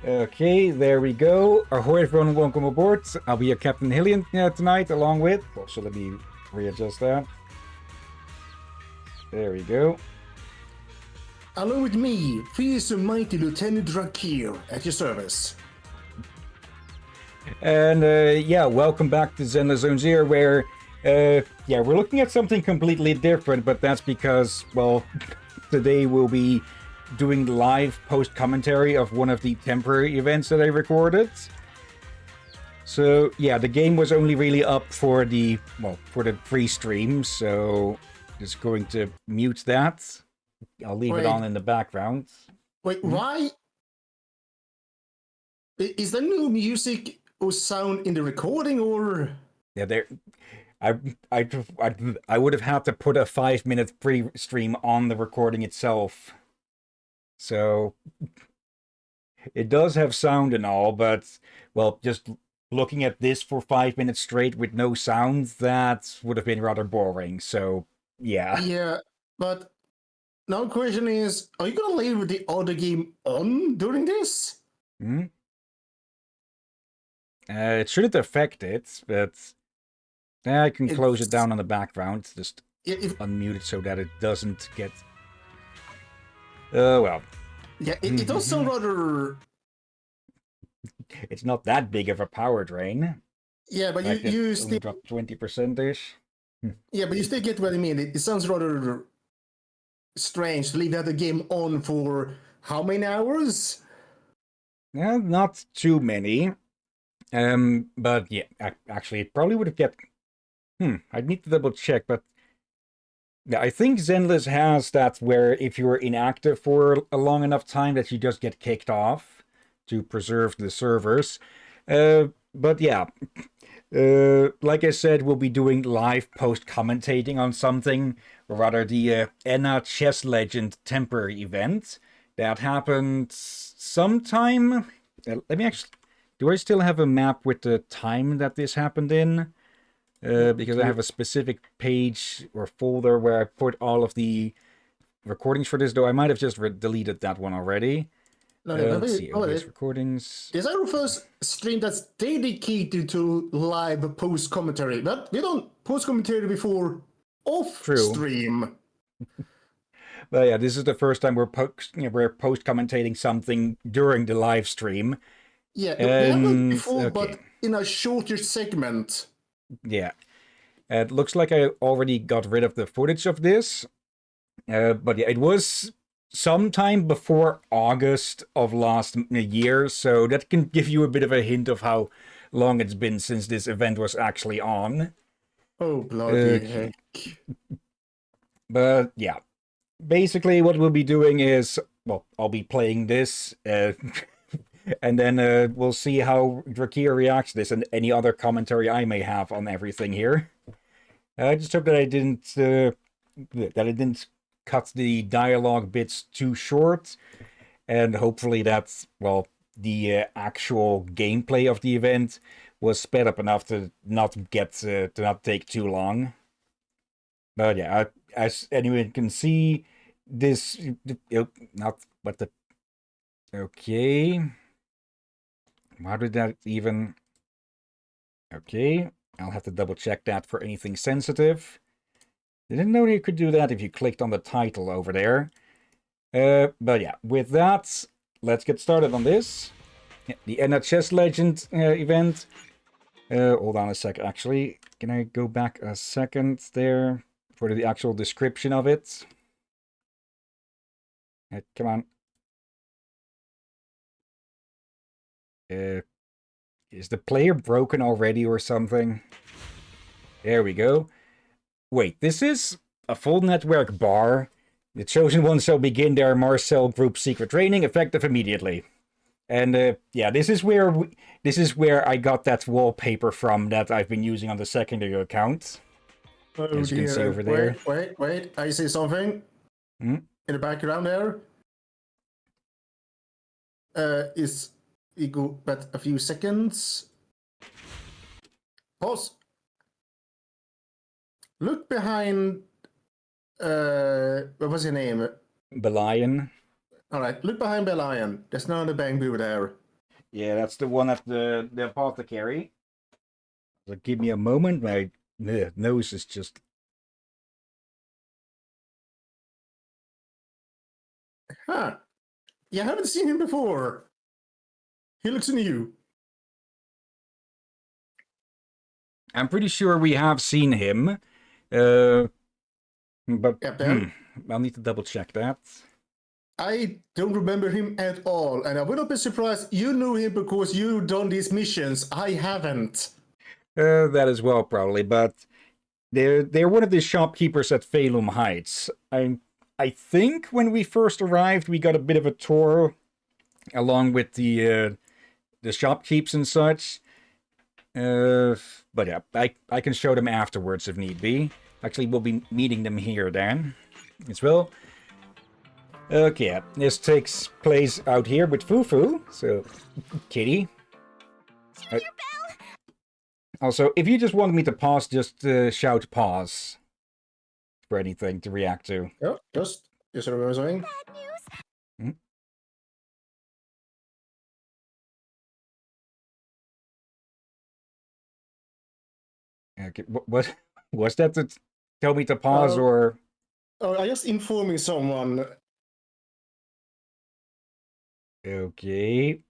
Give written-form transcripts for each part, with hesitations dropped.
Okay, there we go. Ahoy everyone, welcome aboard. I'll be your Captain Hillyan tonight, along with... Also, let me readjust that. There we go. Along with me, fierce and mighty Lieutenant Drakir at your service. And yeah, welcome back to Zenless Zone Zero, where yeah, we're looking at something completely different, but that's because, well, today we'll be doing live post-commentary of one of the temporary events that I recorded. So yeah, the game was only really up for the, well, for the free stream, so just going to mute that. I'll leave it on in the background. Wait, why? Is there no music or sound in the recording, or? Yeah, there. I would have had to put a 5-minute free stream on the recording itself. So it does have sound and all, but, well, just looking at this for 5 minutes straight with no sound, that would have been rather boring. So yeah. Yeah, but now the question is, are you gonna leave the other game on during this? It shouldn't affect it, but I can close it down on the background. Just unmute it so that it doesn't get... well. Yeah, it does sound rather... It's not that big of a power drain. Yeah, but you still drop 20%-ish. Yeah, but you still get what I mean. It sounds rather strange to leave that game on for how many hours? Yeah, not too many. But yeah, actually, it probably would have kept... I'd need to double check, but... Yeah, I think Zenless has that where if you're inactive for a long enough time that you just get kicked off to preserve the servers. But yeah, like I said, we'll be doing live post-commentating on something, or rather the Enna Chess Legend temporary event that happened sometime... let me actually... Do I still have a map with the time that this happened in? Because I have a specific page or folder where I put all of the recordings for this, though I might have just deleted that one already. Let's see, OBS recordings. This is our first stream that's dedicated to live post-commentary. But we don't post-commentary before off-stream. But yeah, this is the first time we're post-commentating something during the live stream. Yeah, we have done before, but in a shorter segment. Yeah. It looks like I already got rid of the footage of this. But yeah, it was sometime before August of last year, so that can give you a bit of a hint of how long it's been since this event was actually on. Oh, bloody heck. But yeah, basically what we'll be doing is, well, I'll be playing this, and then we'll see how Drakir reacts to this and any other commentary I may have on everything here. I just hope that I didn't cut the dialogue bits too short, and hopefully that's, well, the actual gameplay of the event was sped up enough to not take too long. But yeah, as anyone can see, this not what the okay. How did that even... Okay, I'll have to double check that for anything sensitive. Didn't know you could do that if you clicked on the title over there. But yeah, with that, let's get started on this. Yeah, the Enna Chess Legend event. Hold on a sec, actually. Can I go back a second there for the actual description of it? Come on. Is the player broken already or something? There we go. Wait, this is a full network bar. The chosen ones shall begin their Marcel group secret training, effective immediately. And yeah, this is where I got that wallpaper from that I've been using on the secondary account. Oh, as you can see over there. Wait, I see something in the background there. You go back a few seconds. Pause. Look behind. What was your name? Belian. All right, look behind Belian. There's another bamboo there. Yeah, that's the one at the apothecary. So give me a moment. My nose is just... Huh. Yeah, I haven't seen him before. He looks new. I'm pretty sure we have seen him. But Yep. I'll need to double check that. I don't remember him at all, and I would not be surprised you knew him because you've done these missions. I haven't. That as well, probably, but they're one of the shopkeepers at Phalum Heights. I think when we first arrived, we got a bit of a tour along with the shopkeeps and such. But yeah, I can show them afterwards if need be. Actually, we'll be meeting them here then as well. Okay, this takes place out here with Fufu, so Kitty. Also, if you just want me to pause, just shout pause for anything to react to. Yeah, just remember something. Bad news. Hmm? Okay, what was that to tell me to pause or? Oh, I just informing someone. Okay.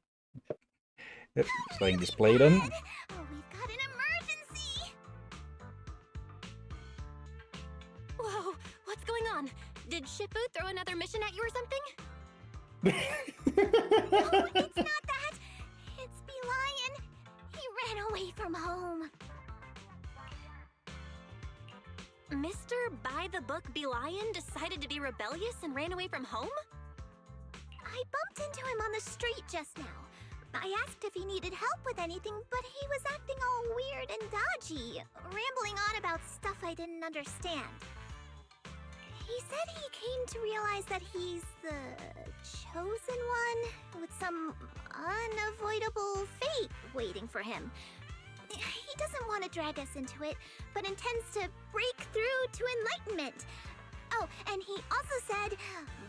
Playing display then. Oh, we've got an emergency. Whoa, what's going on? Did Shifu throw another mission at you or something? No, it's not that. It's Hillyan. He ran away from home. Mr. By-the-Book Hillyan decided to be rebellious and ran away from home? I bumped into him on the street just now. I asked if he needed help with anything, but he was acting all weird and dodgy, rambling on about stuff I didn't understand. He said he came to realize that he's the chosen one, with some unavoidable fate waiting for him. He doesn't want to drag us into it, but intends to break through to enlightenment. Oh, and he also said,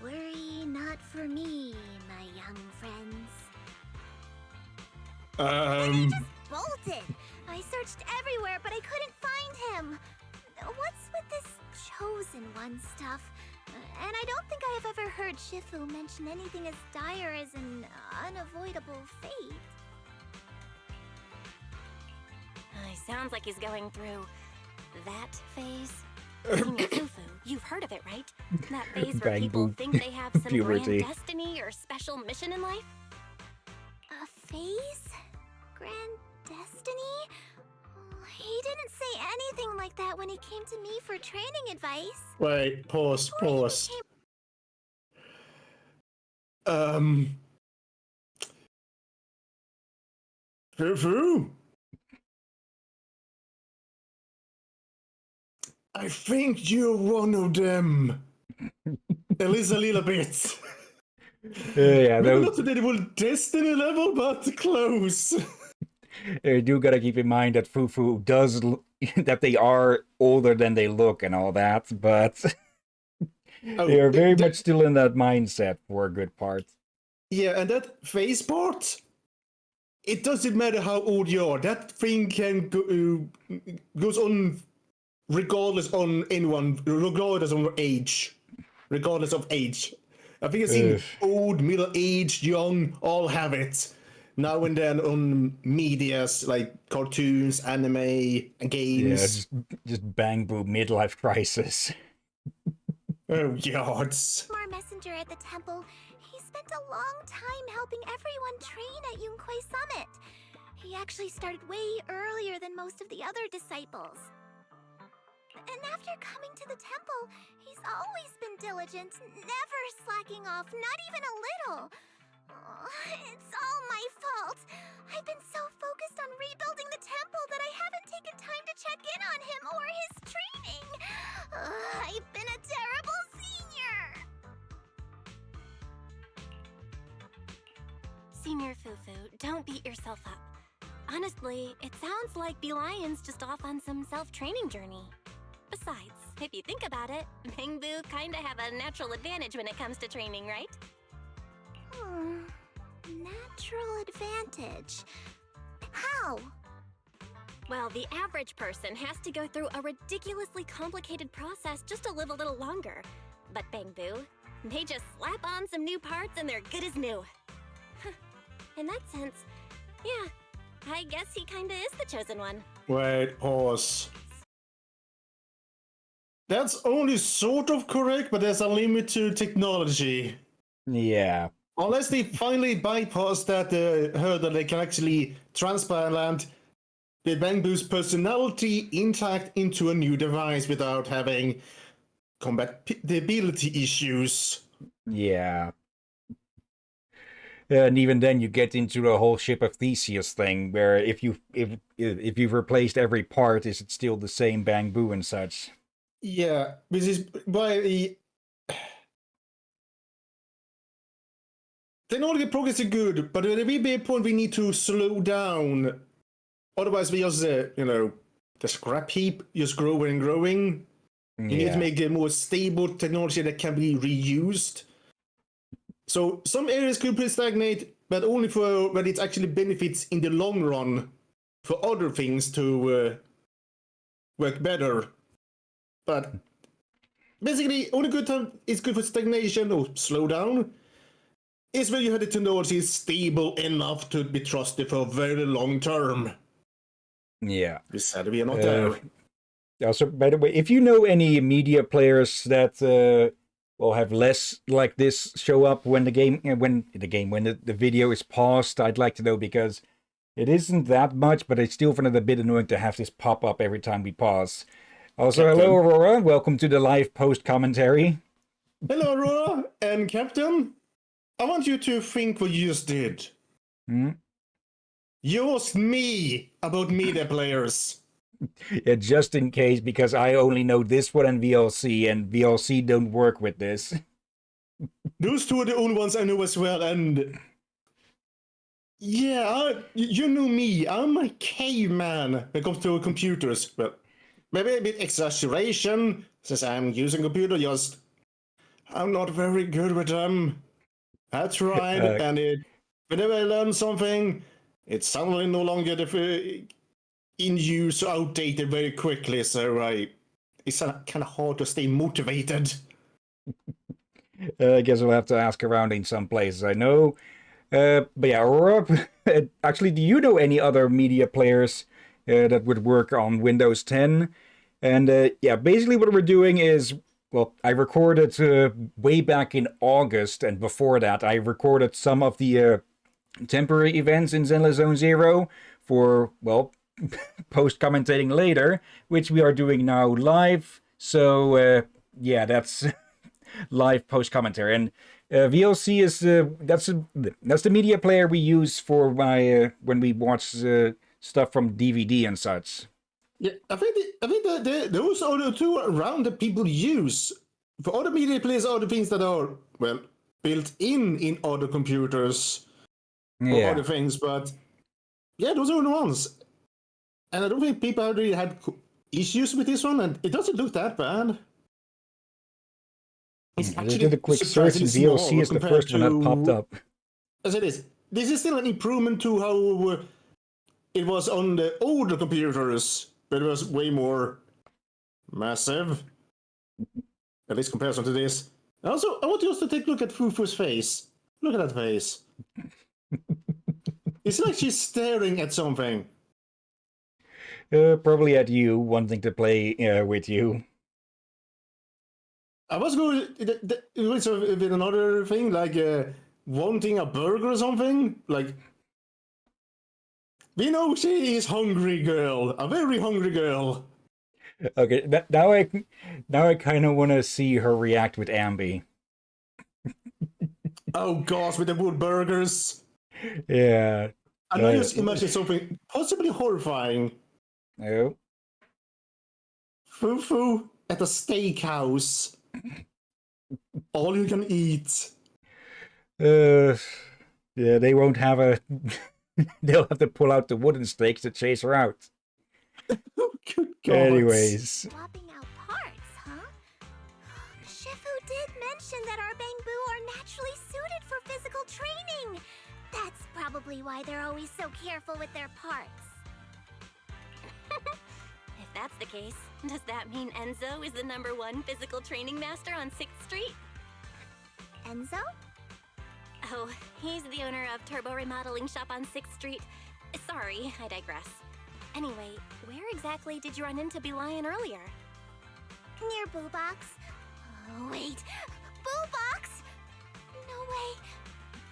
"Worry not for me, my young friends." And I just bolted. I searched everywhere, but I couldn't find him. What's with this chosen one stuff? And I don't think I have ever heard Shifu mention anything as dire as an unavoidable fate. Sounds like he's going through that phase. Senior Fufu, you've heard of it, right? That phase where people think they have some Puberty. grand destiny or special mission in life? A phase? Grand destiny? He didn't say anything like that when he came to me for training advice. Wait, pause. Fufu? I think you're one of them. At least a little bit. Yeah, Maybe not to the full destiny level, but close. You do gotta keep in mind that Fufu does that they are older than they look and all that, but they are very much still in that mindset for a good part. Yeah, and that face part, it doesn't matter how old you are. That thing can goes on regardless on anyone, regardless of age. Regardless of age. I think I've seen old, middle-aged, young, all have it. Now and then on medias like cartoons, anime, and games. Yeah, just bang boom midlife crisis. Oh, yards. Our messenger at the temple, he spent a long time helping everyone train at Yunquai Summit. He actually started way earlier than most of the other disciples. And after coming to the temple, he's always been diligent, never slacking off, not even a little. Oh, it's all my fault. I've been so focused on rebuilding the temple that I haven't taken time to check in on him or his training. I've been a terrible senior. Senior Fufu, don't beat yourself up. Honestly, it sounds like Hillyan's just off on some self-training journey. Besides, if you think about it, Mingbu kinda have a natural advantage when it comes to training, right? natural advantage. How? Well, the average person has to go through a ridiculously complicated process just to live a little longer. But Bamboo, they just slap on some new parts and they're good as new. In that sense, yeah, I guess he kinda is the chosen one. Wait, pause. That's only sort of correct, but there's a limit to technology. Yeah. Unless they finally bypass that hurdle, they can actually transplant the Bamboo's personality intact into a new device without having compatibility issues. Yeah. And even then, you get into the whole Ship of Theseus thing, where if you've replaced every part, is it still the same Bamboo and such? Yeah, which is why the technology progress is good, but there will be a point we need to slow down. Otherwise, we just, the scrap heap just growing and growing. You need to make a more stable technology that can be reused. So some areas could stagnate, but only for when it actually benefits in the long run for other things to work better. But basically, only good time is good for stagnation or slow down is when you have the technology stable enough to be trusted for a very long term. Yeah. We said we are not there. Also, by the way, if you know any media players that will have less like this show up when the video is paused, I'd like to know, because it isn't that much, but I still find it a bit annoying to have this pop up every time we pause. Also, Captain. Hello Aurora, welcome to the live post commentary. Hello, Aurora and Captain. I want you to think what you just did. You asked me about media players. Yeah, just in case, because I only know this one and VLC don't work with this. Those two are the only ones I know as well, and yeah, you know me. I'm a caveman when it comes to computers. Well, maybe a bit exaggeration, since I'm using a computer, I'm not very good with them. I tried, and whenever I learn something, it's suddenly no longer in use or outdated very quickly, so it's kind of hard to stay motivated. I guess I'll have to ask around in some places I know. But yeah, Aurora, actually, do you know any other media players that would work on Windows 10? And yeah, basically what we're doing is, well, I recorded way back in August, and before that, I recorded some of the temporary events in Zenless Zone Zero for, well, post-commentating later, which we are doing now live. So, yeah, that's live post-commentary. And VLC is that's the media player we use for when we watch stuff from DVD and such. Yeah, I think those are the two around that people use. For other media players are the things that are, well, built in other computers or other things, but yeah, those are the ones. And I don't think people really had issues with this one, and it doesn't look that bad. It's I just did a quick search and VLC is the first one that popped up. As it is, this is still an improvement to how it was on the older computers, but it was way more massive. At least comparison to this. Also, I want you to take a look at Fufu's face. Look at that face. It's like she's staring at something. Probably at you, wanting to play with you. I was going with another thing, like wanting a burger or something. Like, we know she is hungry girl, a very hungry girl. Okay, now I kind of want to see her react with Ambi. Oh gosh, with the wood burgers. Yeah. I know you just imagine something possibly horrifying. Oh. Fufu at a steakhouse. All you can eat. Yeah, they won't have a. They'll have to pull out the wooden stakes to chase her out. Good God. Anyways. Swapping out parts, huh? Shifu did mention that our Bamboo are naturally suited for physical training. probably why they're always so careful with their parts. If that's the case, does that mean Enzo is the #1 physical training master on 6th Street? Enzo? Oh, he's the owner of Turbo Remodeling Shop on 6th Street. Sorry, I digress. Anyway, where exactly did you run into Lion earlier? Near Boo Box. Oh, wait. Boo Box? No way.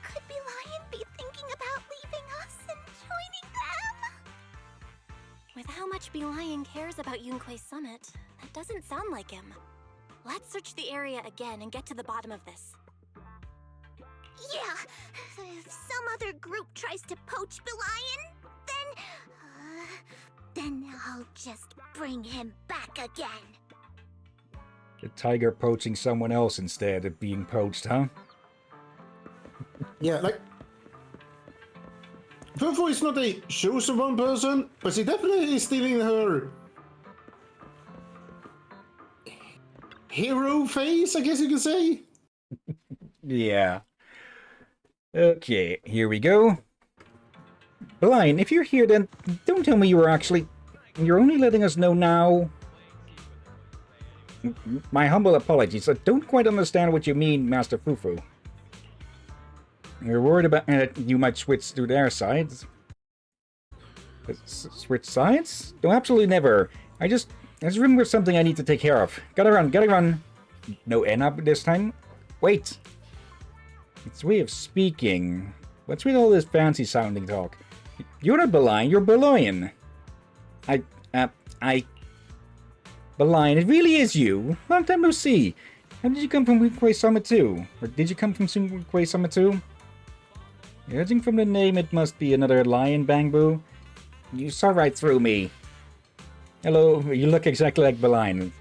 Could Lion be thinking about leaving us and joining them? With how much Lion cares about Yunque's summit, that doesn't sound like him. Let's search the area again and get to the bottom of this. Yeah, if some other group tries to poach Lion, then I'll just bring him back again. The tiger poaching someone else instead of being poached, huh? Yeah, like... Fufu is not a chosen one person, but she definitely is still in her... hero phase, I guess you could say? Yeah. Okay, here we go. Blind, if you're here, then don't tell me you were actually... You're only letting us know now. My humble apologies. I don't quite understand what you mean, Master Fufu. You're worried about you might switch to their sides. Switch sides? No, absolutely never. I just remembered something I need to take care of. Gotta run. No N up this time. Wait. It's a way of speaking. What's with all this fancy sounding talk? You're not Belian, you're Beloyan. Belian, it really is you. Long time no see. How did you come from Weequay Summit 2? Or did you come from Weequay Summit 2? Judging from the name, it must be another lion, Bangbu. You saw right through me. Hello, you look exactly like Belian.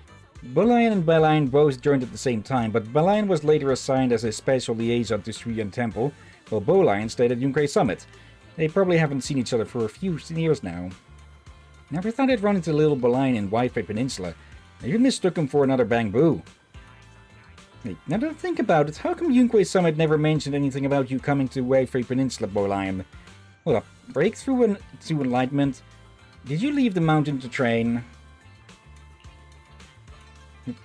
Belian and Belian both joined at the same time, but Belian was later assigned as a special liaison to Hillyan Temple, while Bolian stayed at Yunque's Summit. They probably haven't seen each other for a few years now. Never thought I'd run into little Belian in Wi-Fi Peninsula. I even mistook him for another Bangbu. Hey, now that I think about it, how come Yunque's Summit never mentioned anything about you coming to Wi-Fi Peninsula, Bolian? Hold up, breakthrough to enlightenment. Did you leave the mountain to train?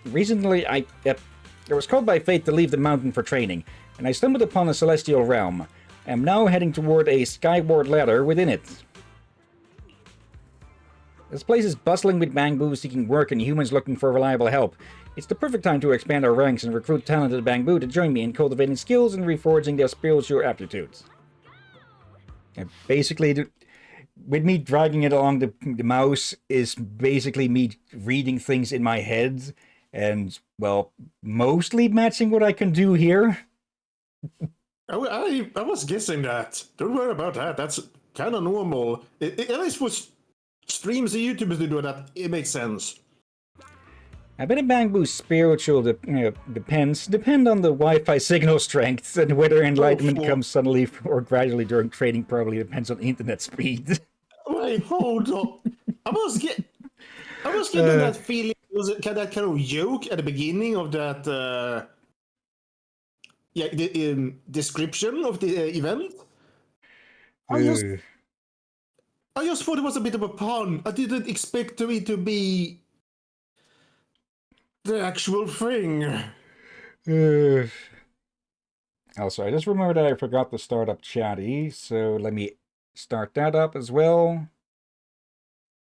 Recently, I was called by fate to leave the mountain for training, and I stumbled upon a celestial realm. I am now heading toward a skyward ladder within it. This place is bustling with Bangbu seeking work and humans looking for reliable help. It's the perfect time to expand our ranks and recruit talented Bangbu to join me in cultivating skills and reforging their spiritual aptitudes. And basically, with me dragging it along the mouse is basically me reading things in my head and, well, mostly matching what I can do here. I was guessing that. Don't worry about that. That's kind of normal. At least for streams and YouTubers to do that, it makes sense. I bet a Bangbu's spiritual depend on the Wi-Fi signal strength, and whether enlightenment comes suddenly or gradually during training probably depends on internet speed. Wait, hold on. I was getting that feeling. Was it that kind of joke at the beginning of that? The description of the event. I just thought it was a bit of a pun. I didn't expect it to be the actual thing. Also, I just remembered that I forgot to start up Chatty, so let me start that up as well.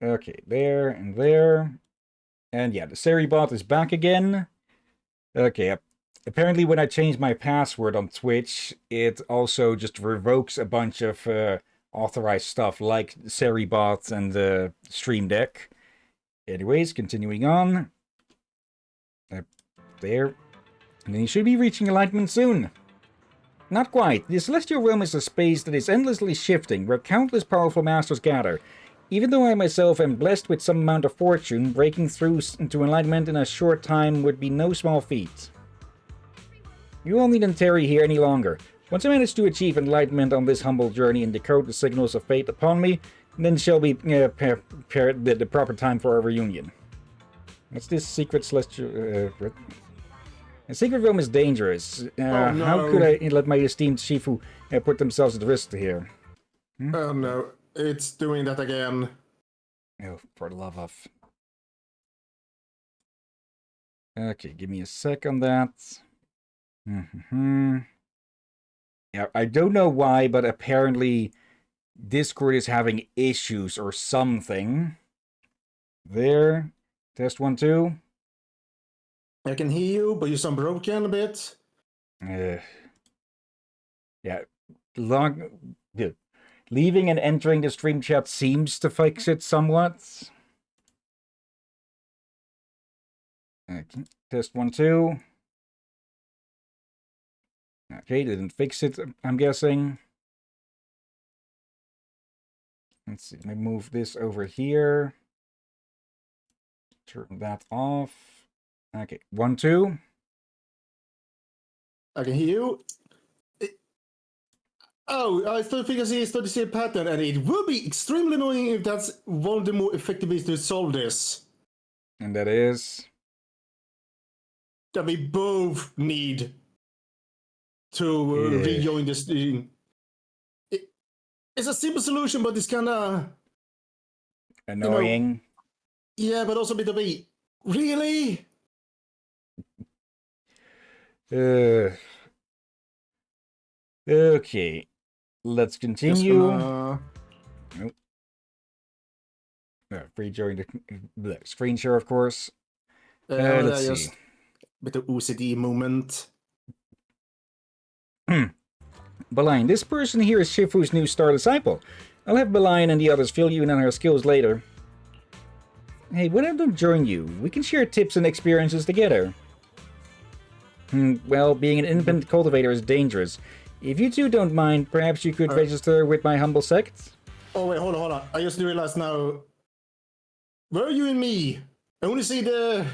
Okay, there and there. And yeah, the Seribot is back again. Okay, apparently when I change my password on Twitch, it also just revokes a bunch of authorized stuff like Seribot and the Stream Deck. Anyways, continuing on. There. And then you should be reaching enlightenment soon. Not quite. The Celestial Realm is a space that is endlessly shifting, where countless powerful masters gather. Even though I myself am blessed with some amount of fortune, breaking through into enlightenment in a short time would be no small feat. You won't need to tarry here any longer. Once I manage to achieve enlightenment on this humble journey and decode the signals of fate upon me, then shall be the proper time for our reunion. What's this secret celestial... A secret realm is dangerous. Oh, no. How could I let my esteemed Shifu put themselves at risk here? Oh no, it's doing that again. Oh, for the love of... Okay, give me a sec on that. Yeah, I don't know why, but apparently Discord is having issues or something. There. Test 1, 2. I can hear you, but you sound broken a bit. Yeah. Good. Leaving and entering the stream chat seems to fix it somewhat. Okay. Test 1, 2. Okay, didn't fix it, I'm guessing. Let's see, let me move this over here. Turn that off. Okay, 1, 2. I can hear you. Oh, I still think I see start to see a pattern, and it would be extremely annoying if that's one of the more effective ways to solve this. And that is... That we both need to rejoin the stream. It's a simple solution, but it's kind of annoying. Yeah, but also a bit of a really. Okay, let's continue. Nope. Rejoin the screen share, of course. Let's see. Bit of OCD moment. Belian, this person here is Shifu's new star disciple. I'll have Belian and the others fill you in on her skills later. Hey, why don't I join you? We can share tips and experiences together. Well, being an independent cultivator is dangerous. If you two don't mind, perhaps you could register with my humble sect? Oh wait, hold on. I just realized now. Where are you and me? I only see the...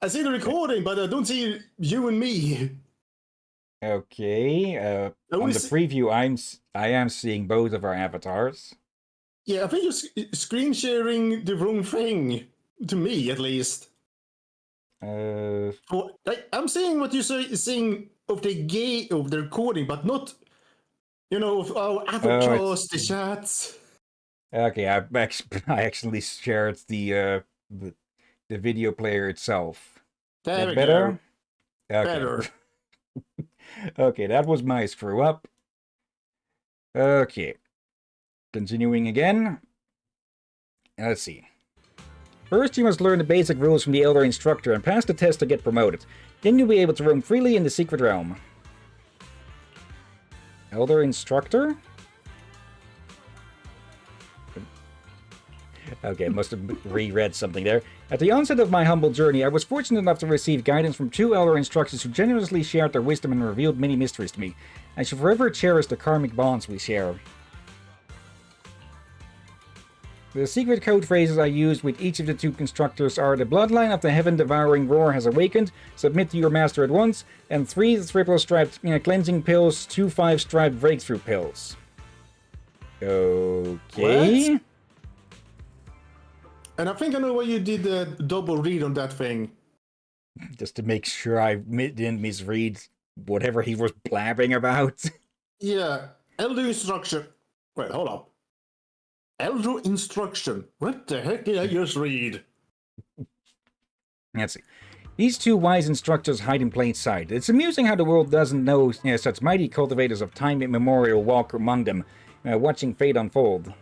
I see the recording, but I don't see you and me. Okay, on the preview, I am seeing both of our avatars. Yeah, I think you're screen sharing the wrong thing, to me at least. I'm seeing what you're seeing of the recording, but not, of our avatars, the chats. Okay, I actually shared the video player itself. There we better? go. Okay. Better. Okay, that was my screw up. Okay. Continuing again. Let's see. First, you must learn the basic rules from the Elder Instructor and pass the test to get promoted. Then you'll be able to roam freely in the Secret Realm. Elder Instructor? Okay, must have reread something there. At the onset of my humble journey, I was fortunate enough to receive guidance from 2 Elder Instructors who generously shared their wisdom and revealed many mysteries to me. I shall forever cherish the karmic bonds we share. The secret code phrases I used with each of the 2 constructors are: the bloodline of the heaven-devouring roar has awakened, submit to your master at once, and 3 triple-striped cleansing pills, 2 5-striped breakthrough pills. Okay. What? And I think I know why you did the double read on that thing. Just to make sure I didn't misread whatever he was blabbing about. Yeah, Elder Instruction. Wait, hold up. Elder Instruction. What the heck did I just read? Let's see. These 2 wise instructors hide in plain sight. It's amusing how the world doesn't know such mighty cultivators of time immemorial walk among them, watching fate unfold.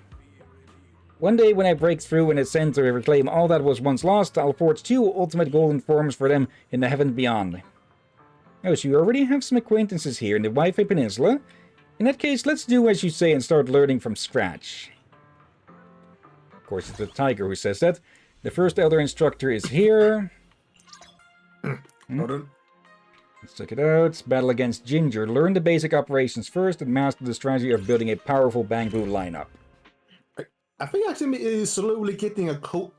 One day when I break through and ascend to reclaim all that was once lost, I'll forge 2 ultimate golden forms for them in the heaven beyond. Oh, so you already have some acquaintances here in the Wi-Fi Peninsula? In that case, let's do as you say and start learning from scratch. Of course, it's the tiger who says that. The first Elder Instructor is here. Hold on. Let's check it out. Battle against Ginger. Learn the basic operations first and master the strategy of building a powerful bamboo lineup. I think actually is slowly getting a cold.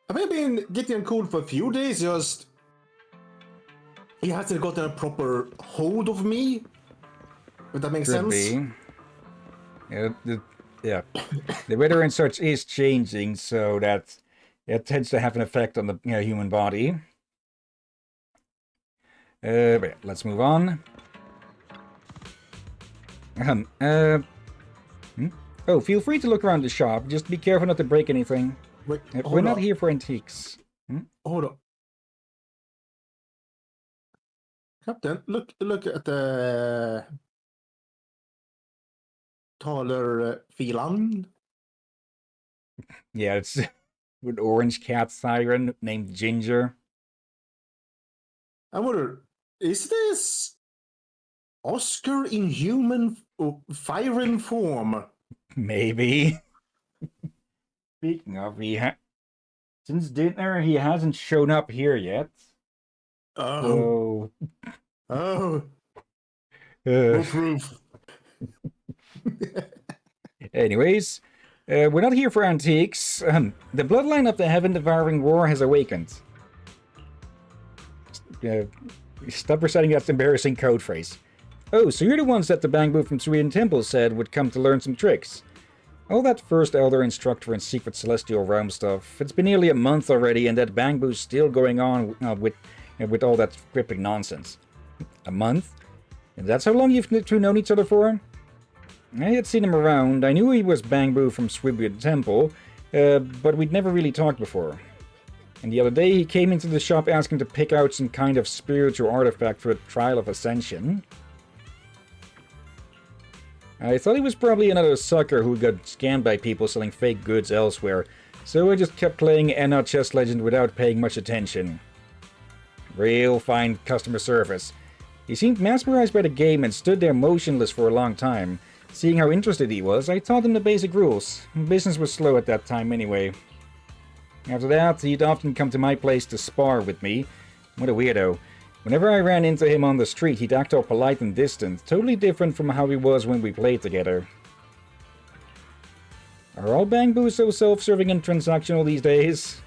I think I've been getting a cold for a few days. Just he hasn't gotten a proper hold of me. If that makes Could sense. Be. Yeah, the weather and such is changing, so that it tends to have an effect on the human body. But yeah, let's move on. Um, uh, hmm? Oh, feel free to look around the shop. Just be careful not to break anything. Wait, We're hold not on. here for antiques. Hold on. Captain, look at the taller Hillyan. Yeah, it's an orange cat siren named Ginger. I wonder, is this Oscar in human firing form? Maybe. Speaking of, since dinner, he hasn't shown up here yet. Oh, So, no proof. anyways, we're not here for antiques. The bloodline of the heaven-devouring war has awakened. Stop reciting that embarrassing code phrase. Oh, so you're the ones that the Bangbu from Suian Temple said would come to learn some tricks. All that first elder instructor and secret celestial realm stuff, it's been nearly a month already and that Bangbu's still going on with all that cryptic nonsense. A month? And that's how long you've two known each other for? I had seen him around. I knew he was Bangbu from Suian Temple, but we'd never really talked before. And the other day he came into the shop asking to pick out some kind of spiritual artifact for a trial of ascension. I thought he was probably another sucker who got scammed by people selling fake goods elsewhere, so I just kept playing Enna Chess Legend without paying much attention. Real fine customer service. He seemed mesmerized by the game and stood there motionless for a long time. Seeing how interested he was, I taught him the basic rules. Business was slow at that time anyway. After that, he'd often come to my place to spar with me. What a weirdo. Whenever I ran into him on the street, he'd act all polite and distant, totally different from how he was when we played together. Are all Bangbu so self-serving and transactional these days?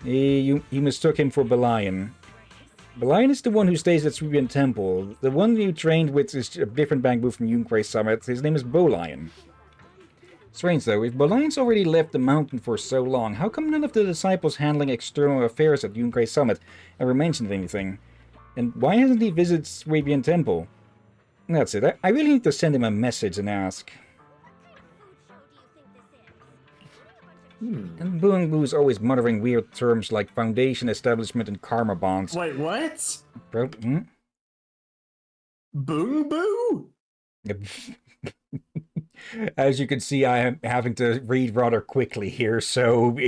You mistook him for Belian. Belian is the one who stays at Suian Temple. The one you trained with is a different Bangbu from Yunquay Summit. His name is Bolian. Strange though, if Bolian's already left the mountain for so long, how come none of the disciples handling external affairs at Yunquay Summit ever mentioned anything? And why hasn't he visited Suian Temple? That's it. I really need to send him a message and ask. And Boo's always muttering weird terms like foundation, establishment, and karma bonds. Wait, what? Hmm? Boom Boo? As you can see, I am having to read rather quickly here, so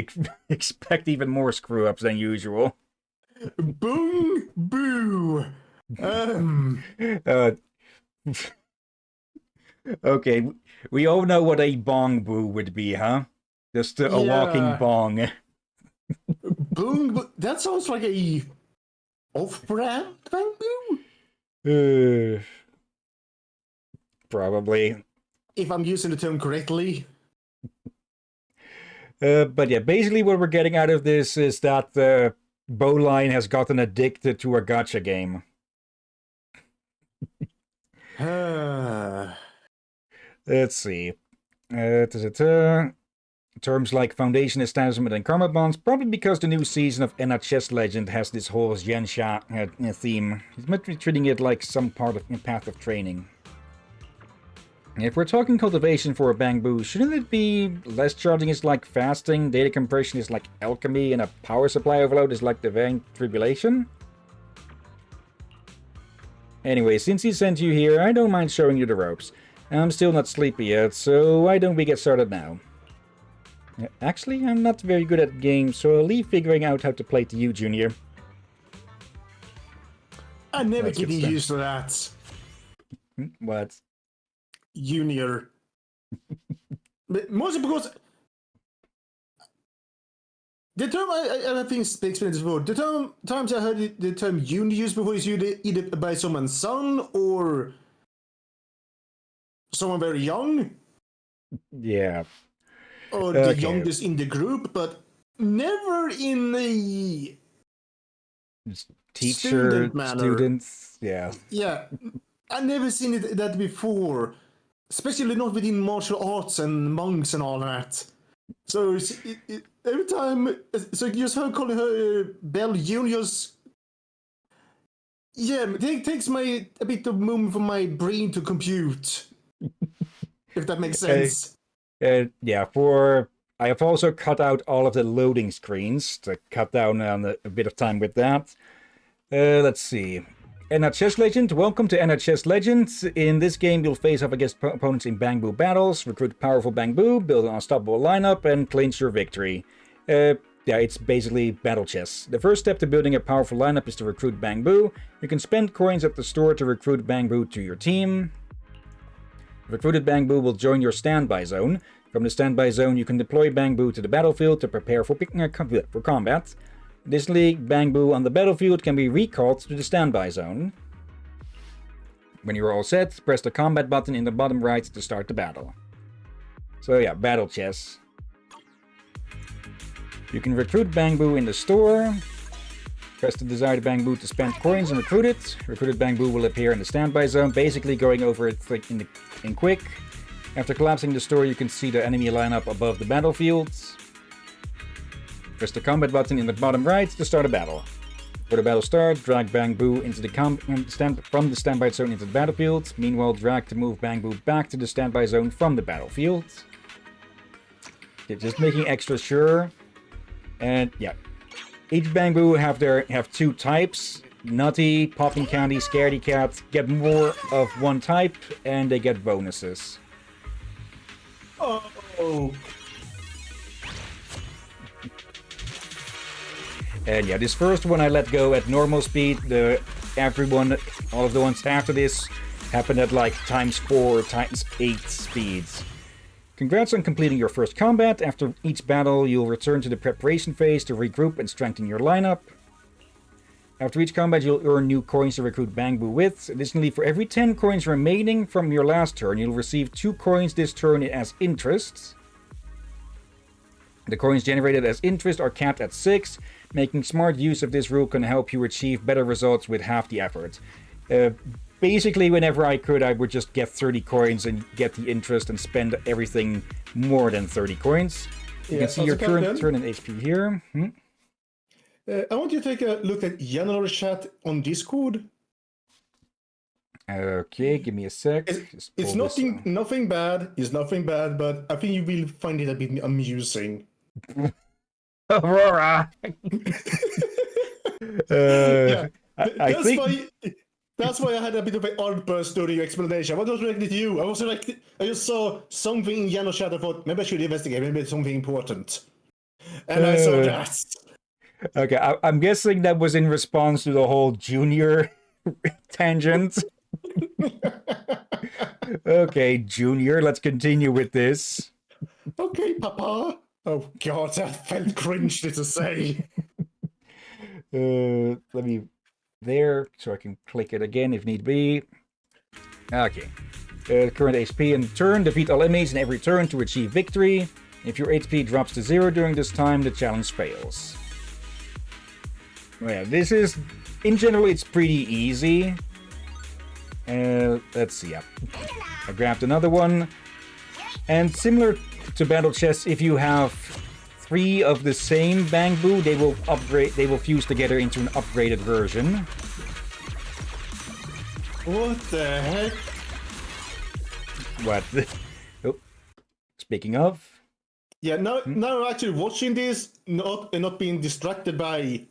expect even more screw-ups than usual. Boom Boo. Okay, we all know what a bong boo would be, huh? Just a walking bong. Boom Boo. That sounds like a off-brand Bangbu? Probably. If I'm using the term correctly. But yeah, basically what we're getting out of this is that Bowline has gotten addicted to a gacha game. Let's see. Terms like foundation, establishment, and karma bonds, probably because the new season of Enna Chess Legend has this whole Zhensha theme. He's meant to be treating it like some part of path of training. If we're talking cultivation for a Bangbu, shouldn't it be less charging is like fasting, data compression is like alchemy, and a power supply overload is like divine tribulation? Anyway, since he sent you here, I don't mind showing you the ropes. I'm still not sleepy yet, so why don't we get started now? Actually, I'm not very good at games, so I'll leave figuring out how to play to you, Junior. I'm never getting used to that. What? Junior. But mostly because the term I think they explained this before. The times I heard the term junior used before is either by someone's son or someone very young. Yeah. Or the youngest in the group, but never in a teacher, students, yeah. Yeah, I've never seen that before. Especially not within martial arts and monks and all that. So every time, so just her calling her Bell Juniors, yeah, it takes a bit of moment for my brain to compute. if that makes sense. Yeah, I have also cut out all of the loading screens to cut down on a bit of time with that. Let's see. NHS Legend, welcome to NHS Legend. In this game, you'll face off against opponents in Bangbu battles, recruit powerful Bangbu, build an unstoppable lineup, and clinch your victory. Yeah, it's basically battle chess. The first step to building a powerful lineup is to recruit Bangbu. You can spend coins at the store to recruit Bangbu to your team. Recruited Bangbu will join your standby zone. From the standby zone, you can deploy Bangbu to the battlefield to prepare for combat. Additionally, Bangbu on the battlefield can be recalled to the standby zone. When you're all set, press the combat button in the bottom right to start the battle. So yeah, battle chess. You can recruit Bangbu in the store. Press the desired Bangbu to spend coins and recruit it. Recruited Bangbu will appear in the standby zone, basically going over it in quick. After collapsing the store, you can see the enemy lineup above the battlefield. Press the combat button in the bottom right to start a battle. For the battle start, drag Bangbu into from the standby zone into the battlefield. Meanwhile, drag to move Bangbu back to the standby zone from the battlefield. Okay, just making extra sure. And yeah, each Bangbu have two types. Nutty, Popping Candy, Scaredy Cat get more of one type, and they get bonuses. Oh. And yeah, this first one I let go at normal speed. All of the ones after this happened at like ×4 or ×8 speeds. Congrats on completing your first combat. After each battle, you'll return to the preparation phase to regroup and strengthen your lineup. After each combat, you'll earn new coins to recruit Bangbu with. Additionally, for every 10 coins remaining from your last turn, you'll receive 2 coins this turn as interest. The coins generated as interest are capped at 6. Making smart use of this rule can help you achieve better results with half the effort. Basically, whenever I could, I would just get 30 coins and get the interest and spend everything more than 30 coins. You can see your current turn in HP here. I want you to take a look at general chat on Discord. Okay, give me a sec. It's nothing bad. It's nothing bad, but I think you will find it a bit amusing. Aurora. Yeah, I think that's why I had a bit of an odd burst during your explanation. I wasn't directed to you. I just saw something in Yano chat. I thought maybe I should investigate. Maybe it's something important. And I saw that. Okay, I'm guessing that was in response to the whole Junior tangent. Okay, Junior, let's continue with this. Okay, Papa. Oh God, that felt cringe to say. Let me there so I can click it again if need be. Okay. Current HP in turn. Defeat all enemies in every turn to achieve victory. If your HP drops to 0 during this time, the challenge fails. Well, yeah, this is, in general, it's pretty easy. Let's see. Yeah. I grabbed another one. And similar to Battle Chess, if you have 3 of the same Bangbu, they will fuse together into an upgraded version. What the heck? What? Oh. Speaking of. Yeah, now I'm actually watching this, not being distracted by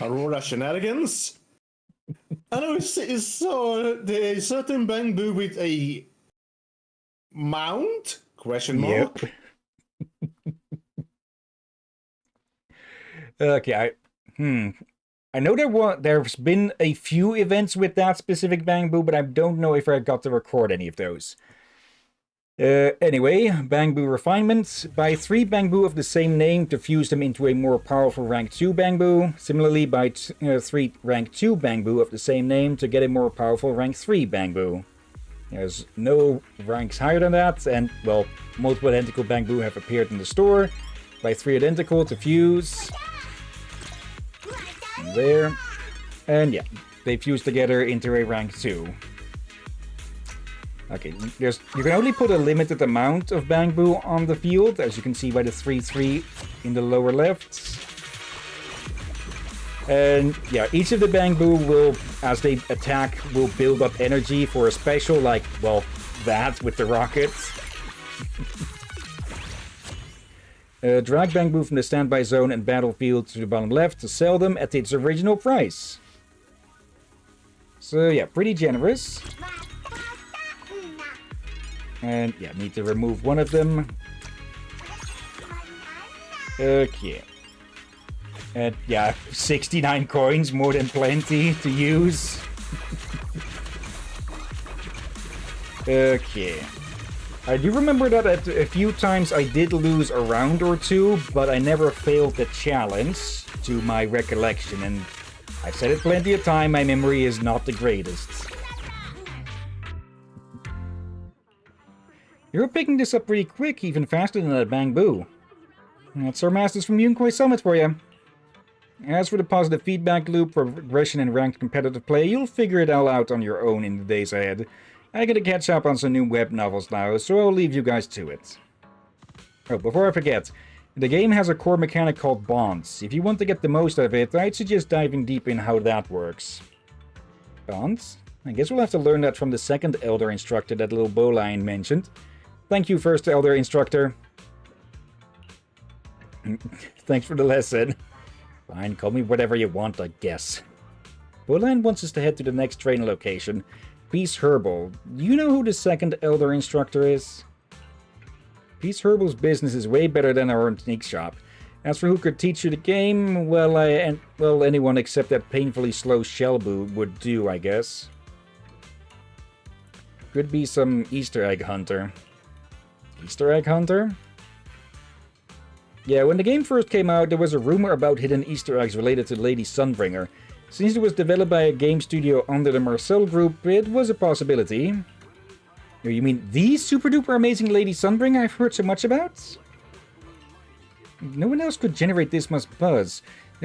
Aurora shenanigans. I know it's so the certain Bangbu with a mount? Question mark. Yep. Okay, I know there's been a few events with that specific Bangbu, but I don't know if I got to record any of those. Anyway, Bangbu refinements. Buy 3 Bangbu of the same name to fuse them into a more powerful rank 2 Bangbu. Similarly, buy 3 rank 2 Bangbu of the same name to get a more powerful rank 3 Bangbu. There's no ranks higher than that, and, well, multiple identical Bangbu have appeared in the store. Buy 3 identical to fuse. And there. And yeah, they fuse together into a rank 2. Okay, you can only put a limited amount of Bangbu on the field, as you can see by the 3-3 in the lower left. And yeah, each of the Bangbu will, as they attack, will build up energy for a special, like, well, that with the rockets. Drag bamboo from the standby zone and battlefield to the bottom left to sell them at its original price. So yeah, pretty generous. And yeah, need to remove one of them. Okay. And yeah, 69 coins, more than plenty to use. Okay. I do remember that at a few times I did lose a round or two, but I never failed the challenge, to my recollection, and I've said it plenty of time, my memory is not the greatest. You're picking this up pretty quick, even faster than that bamboo. That's our Masters from Yunkoi Summit for you. As for the positive feedback loop, progression and ranked competitive play, you'll figure it all out on your own in the days ahead. I gotta catch up on some new web novels now, so I'll leave you guys to it. Oh, before I forget, the game has a core mechanic called bonds. If you want to get the most out of it, I'd suggest diving deep in how that works. Bonds? I guess we'll have to learn that from the second Elder Instructor that little bowline mentioned. Thank you, first Elder Instructor. Thanks for the lesson. Fine, call me whatever you want, I guess. Bowline wants us to head to the next train location. Peace Herbal. Do you know who the second Elder Instructor is? Peace Herbal's business is way better than our antique shop. As for who could teach you the game, well, anyone except that painfully slow Shellboo would do, I guess. Could be some Easter egg hunter. Easter egg hunter? Yeah, when the game first came out, there was a rumor about hidden Easter eggs related to Lady Sunbringer. Since it was developed by a game studio under the Marcel Group, it was a possibility. You mean the super duper amazing Lady Sunbringer I've heard so much about? No one else could generate this much buzz.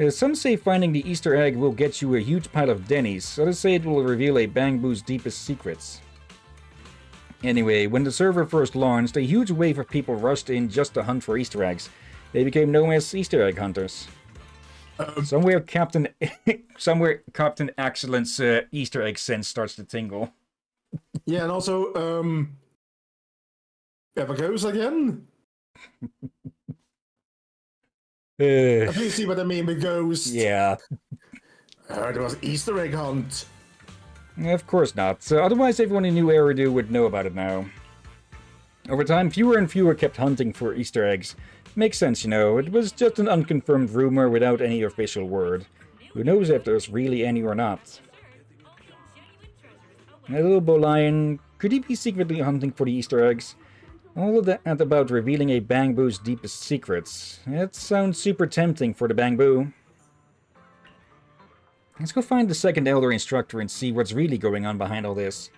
Some say finding the Easter egg will get you a huge pile of Denny's, others say it will reveal a Bamboo's deepest secrets. Anyway, when the server first launched, a huge wave of people rushed in just to hunt for Easter eggs. They became known as Easter egg hunters. Somewhere Captain Excellent's Easter egg sense starts to tingle. Yeah, and also, ever goes again? I think you see what I mean with ghost. Yeah. It was Easter egg hunt. Of course not. Otherwise, everyone in New Eridu would know about it now. Over time, fewer and fewer kept hunting for Easter eggs. Makes sense, you know. It was just an unconfirmed rumor without any official word. Who knows if there's really any or not. That little bowline, could he be secretly hunting for the Easter eggs? All of that about revealing a Bamboo's deepest secrets. It sounds super tempting for the Bamboo. Let's go find the second Elder Instructor and see what's really going on behind all this.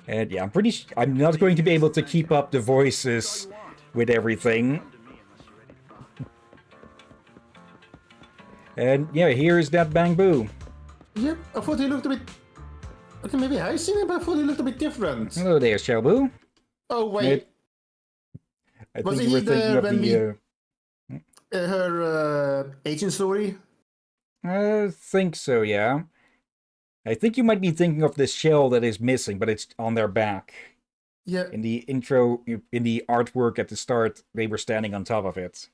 And yeah, I'm not going to be able to keep up the voices with everything. And yeah, here's that Bamboo. Yep, I thought he looked a bit... Okay, maybe I've seen him, but I thought he looked a bit different. Hello there, Shellboo. Oh, wait. I Was think he you were thinking there of when the... her agent story? I think so, yeah. I think you might be thinking of this shell that is missing, but it's on their back. Yeah. In the intro, in the artwork at the start, they were standing on top of it.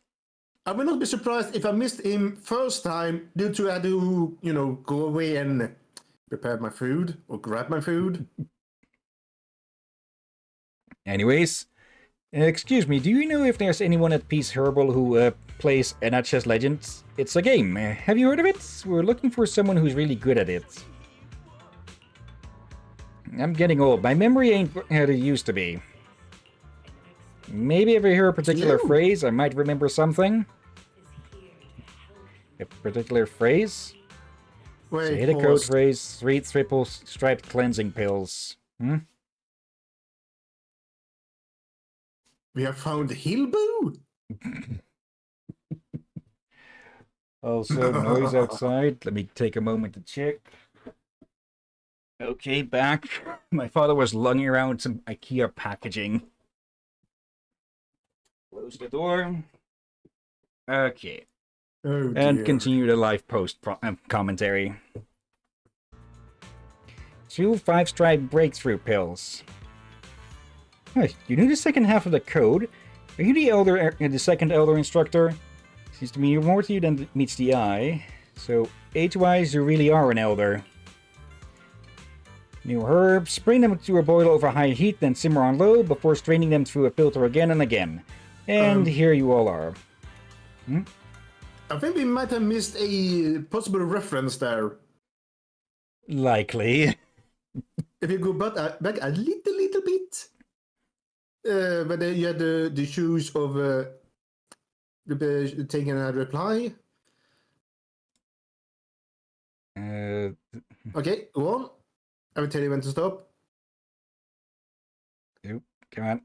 I would not be surprised if I missed him first time due to I had to, you know, go away and prepare my food or grab my food. Anyways, excuse me, do you know if there's anyone at Peace Herbal who plays NHS Legends? It's a game. Have you heard of it? We're looking for someone who's really good at it. I'm getting old. My memory ain't what it used to be. Maybe if I hear a particular phrase, I might remember something. A particular phrase? Wait, Say the code phrase, 3 triple striped cleansing pills. We have found Hillboo? Also, noise outside. Let me take a moment to check. Okay, back. My father was lugging around some IKEA packaging. Close the door. Okay. Oh, and dear. continue the live post commentary. 2 5-stripe breakthrough pills. Hey, you knew the second half of the code. Are you the second elder instructor? Seems to me more to you than meets the eye. So, age-wise, you really are an elder. New herbs. Bring them to a boil over high heat, then simmer on low before straining them through a filter again and again. And here you all are. I think we might have missed a possible reference there. Likely. If you go back a little bit, when you had the shoes of taking a reply. Okay, go on. I will tell you when to stop. Oop, come on.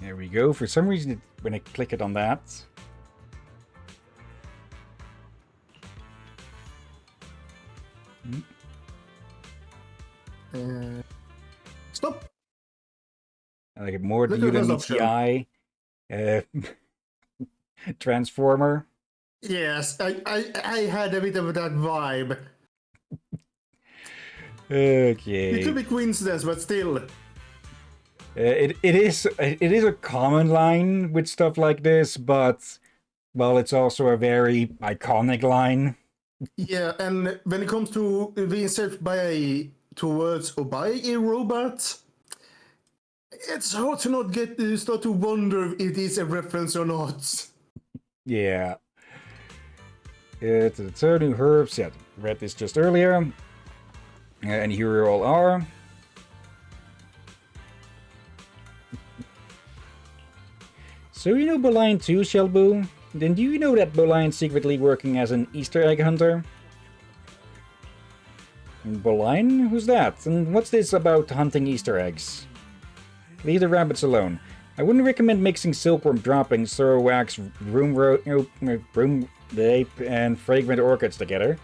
There we go. For some reason, when I click it on that... Stop. I like it more to you than meets the eye. Transformer. Yes, I had a bit of that vibe. Okay. It could be coincidence, but still. It is a common line with stuff like this, but well, it's also a very iconic line. Yeah, and when it comes to being set towards or by a robot, it's hard to not start to wonder if it is a reference or not. Yeah. It's a new herbs. Yeah, read this just earlier. And here you all are. So you know Bolian too, Shelbu? Then do you know that Bolian's secretly working as an Easter egg hunter? Bolian? Who's that? And what's this about hunting Easter eggs? Leave the rabbits alone. I wouldn't recommend mixing silkworm droppings, thorough wax, broom vape, and fragrant orchids together.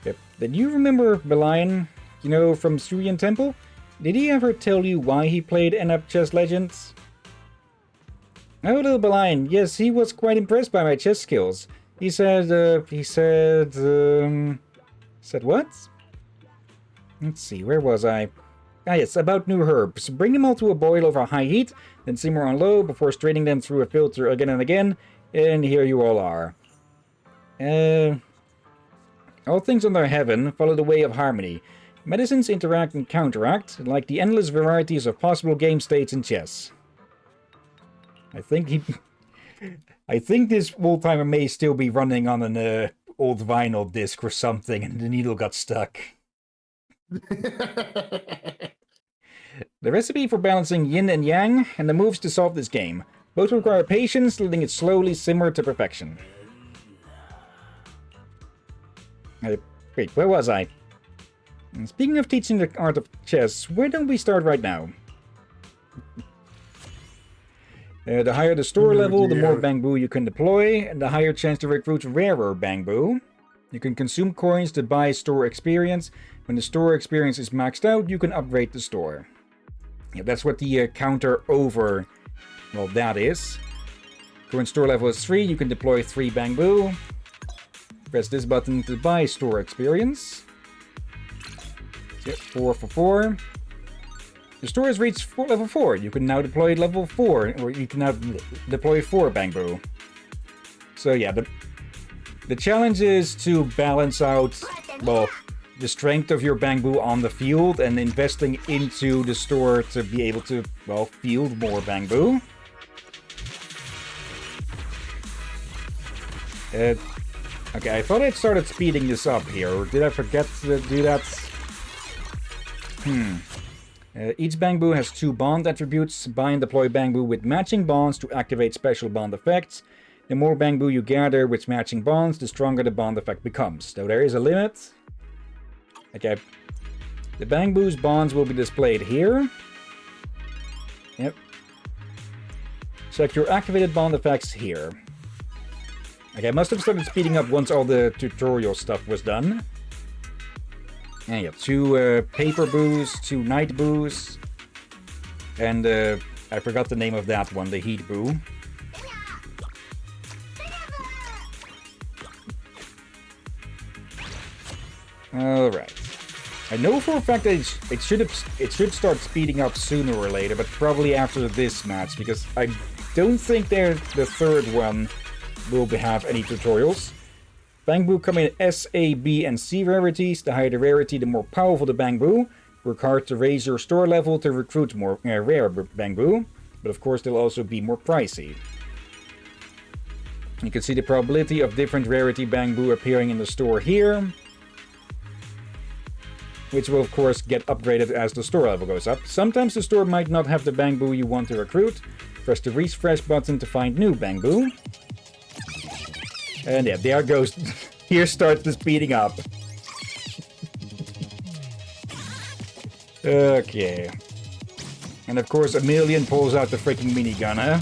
Yep. Did you remember Bolian? You know, from Hillyan Temple? Did he ever tell you why he played NF Chess Legends? Oh, little Bolian. Yes, he was quite impressed by my chess skills. He said what? Let's see, where was I? Ah, yes, about new herbs. Bring them all to a boil over high heat, then simmer on low before straining them through a filter again and again, and here you all are. All things under heaven follow the way of harmony. Medicines interact and counteract, like the endless varieties of possible game states in chess. I think this old-timer may still be running on an old vinyl disc or something, and the needle got stuck. The recipe for balancing yin and yang, and the moves to solve this game. Both require patience, letting it slowly simmer to perfection. Wait, where was I? Speaking of teaching the art of chess, where don't we start right now? The higher the store level, the more bamboo you can deploy, and the higher chance to recruit rarer bamboo. You can consume coins to buy store experience. When the store experience is maxed out, you can upgrade the store. Yeah, that's what the counter over, well, that is. When store level is 3, you can deploy 3 bamboo. Press this button to buy store experience. Yep, 4 for 4. The store has reached level 4. You can now deploy level 4, or you can now deploy 4 bamboo. So yeah, the challenge is to balance out, well, the strength of your bamboo on the field and investing into the store to be able to, well, field more bamboo. Okay, I thought I'd started speeding this up here, or did I forget to do that? Each bamboo has 2 bond attributes. Buy and deploy bamboo with matching bonds to activate special bond effects. The more bamboo you gather with matching bonds, the stronger the bond effect becomes. Though there is a limit. Okay. The bamboo's bonds will be displayed here. Yep. Check your activated bond effects here. Okay, I must have started speeding up once all the tutorial stuff was done. And yeah, 2 paper boos, 2 night boos. And I forgot the name of that one, the heat boo. Alright. I know for a fact that it should start speeding up sooner or later, but probably after this match, because I don't think the third one will have any tutorials. Bangbu come in S, A, B, and C rarities. The higher the rarity, the more powerful the Bangbu. Work hard to raise your store level to recruit more rare Bangbu, but of course they'll also be more pricey. You can see the probability of different rarity Bangbu appearing in the store here, which will of course get upgraded as the store level goes up. Sometimes the store might not have the Bangbu you want to recruit. Press the refresh button to find new Bangbu. And yeah, there goes. Here starts the speeding up. Okay. And of course, Emilian pulls out the freaking minigun, huh?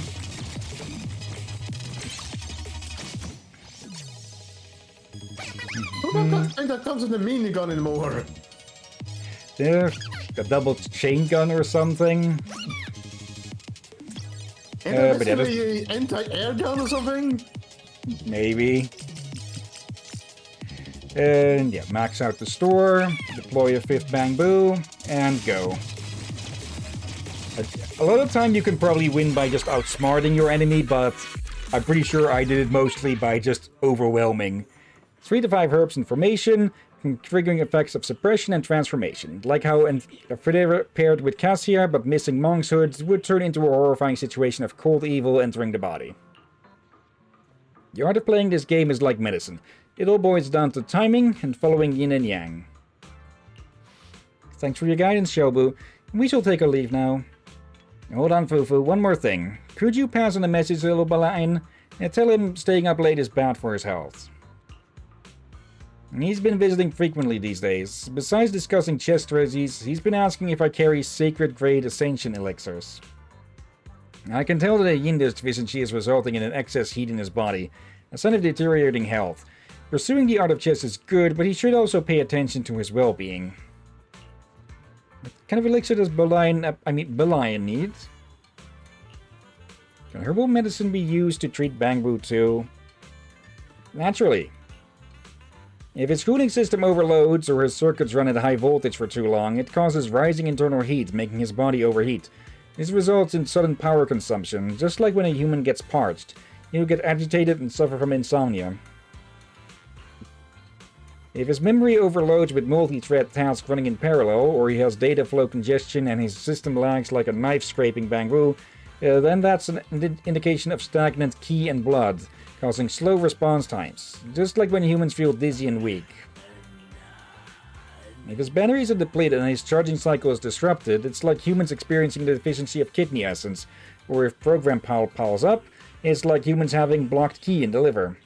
I don't think that comes in the minigun anymore. There, a double chain gun or something. And but actually an anti-air gun or something? Maybe. And yeah, max out the store, deploy a 5th Bangbu, and go. A lot of time you can probably win by just outsmarting your enemy, but I'm pretty sure I did it mostly by just overwhelming. 3 to 5 herbs and formation, triggering effects of suppression and transformation. Like how Fredera paired with Cassia, but missing Monk's Hood, would turn into a horrifying situation of cold evil entering the body. The art of playing this game is like medicine. It all boils down to timing and following yin and yang. Thanks for your guidance, Shobu. We shall take our leave now. Hold on, Fufu, one more thing. Could you pass on a message to little Balain and tell him staying up late is bad for his health? He's been visiting frequently these days. Besides discussing chess strategies, he's been asking if I carry sacred-grade ascension elixirs. I can tell that a yin deficiency is resulting in an excess heat in his body, a sign of deteriorating health. Pursuing the art of chess is good, but he should also pay attention to his well-being. What kind of elixir does Belian need? Can herbal medicine be used to treat Bangbu too? Naturally. If his cooling system overloads or his circuits run at high voltage for too long, it causes rising internal heat, making his body overheat. This results in sudden power consumption, just like when a human gets parched. He will get agitated and suffer from insomnia. If his memory overloads with multi-thread tasks running in parallel, or he has data flow congestion and his system lags like a knife scraping Bangbu, then that's an indication of stagnant ki and blood, causing slow response times, just like when humans feel dizzy and weak. If his batteries are depleted and his charging cycle is disrupted, it's like humans experiencing the deficiency of kidney essence, or if program power piles up, it's like humans having blocked ki in the liver.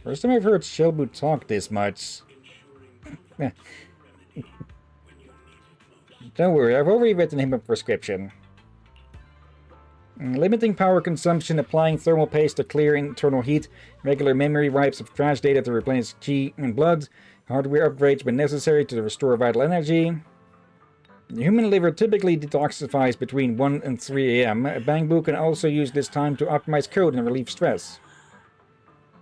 First time I've heard Shelbu talk this much. Don't worry, I've already written him a prescription. Limiting power consumption, applying thermal paste to clear internal heat, regular memory wipes of trash data to replenish chi and blood, hardware upgrades when necessary to restore vital energy. The human liver typically detoxifies between 1 and 3 AM. Bangbu can also use this time to optimize code and relieve stress.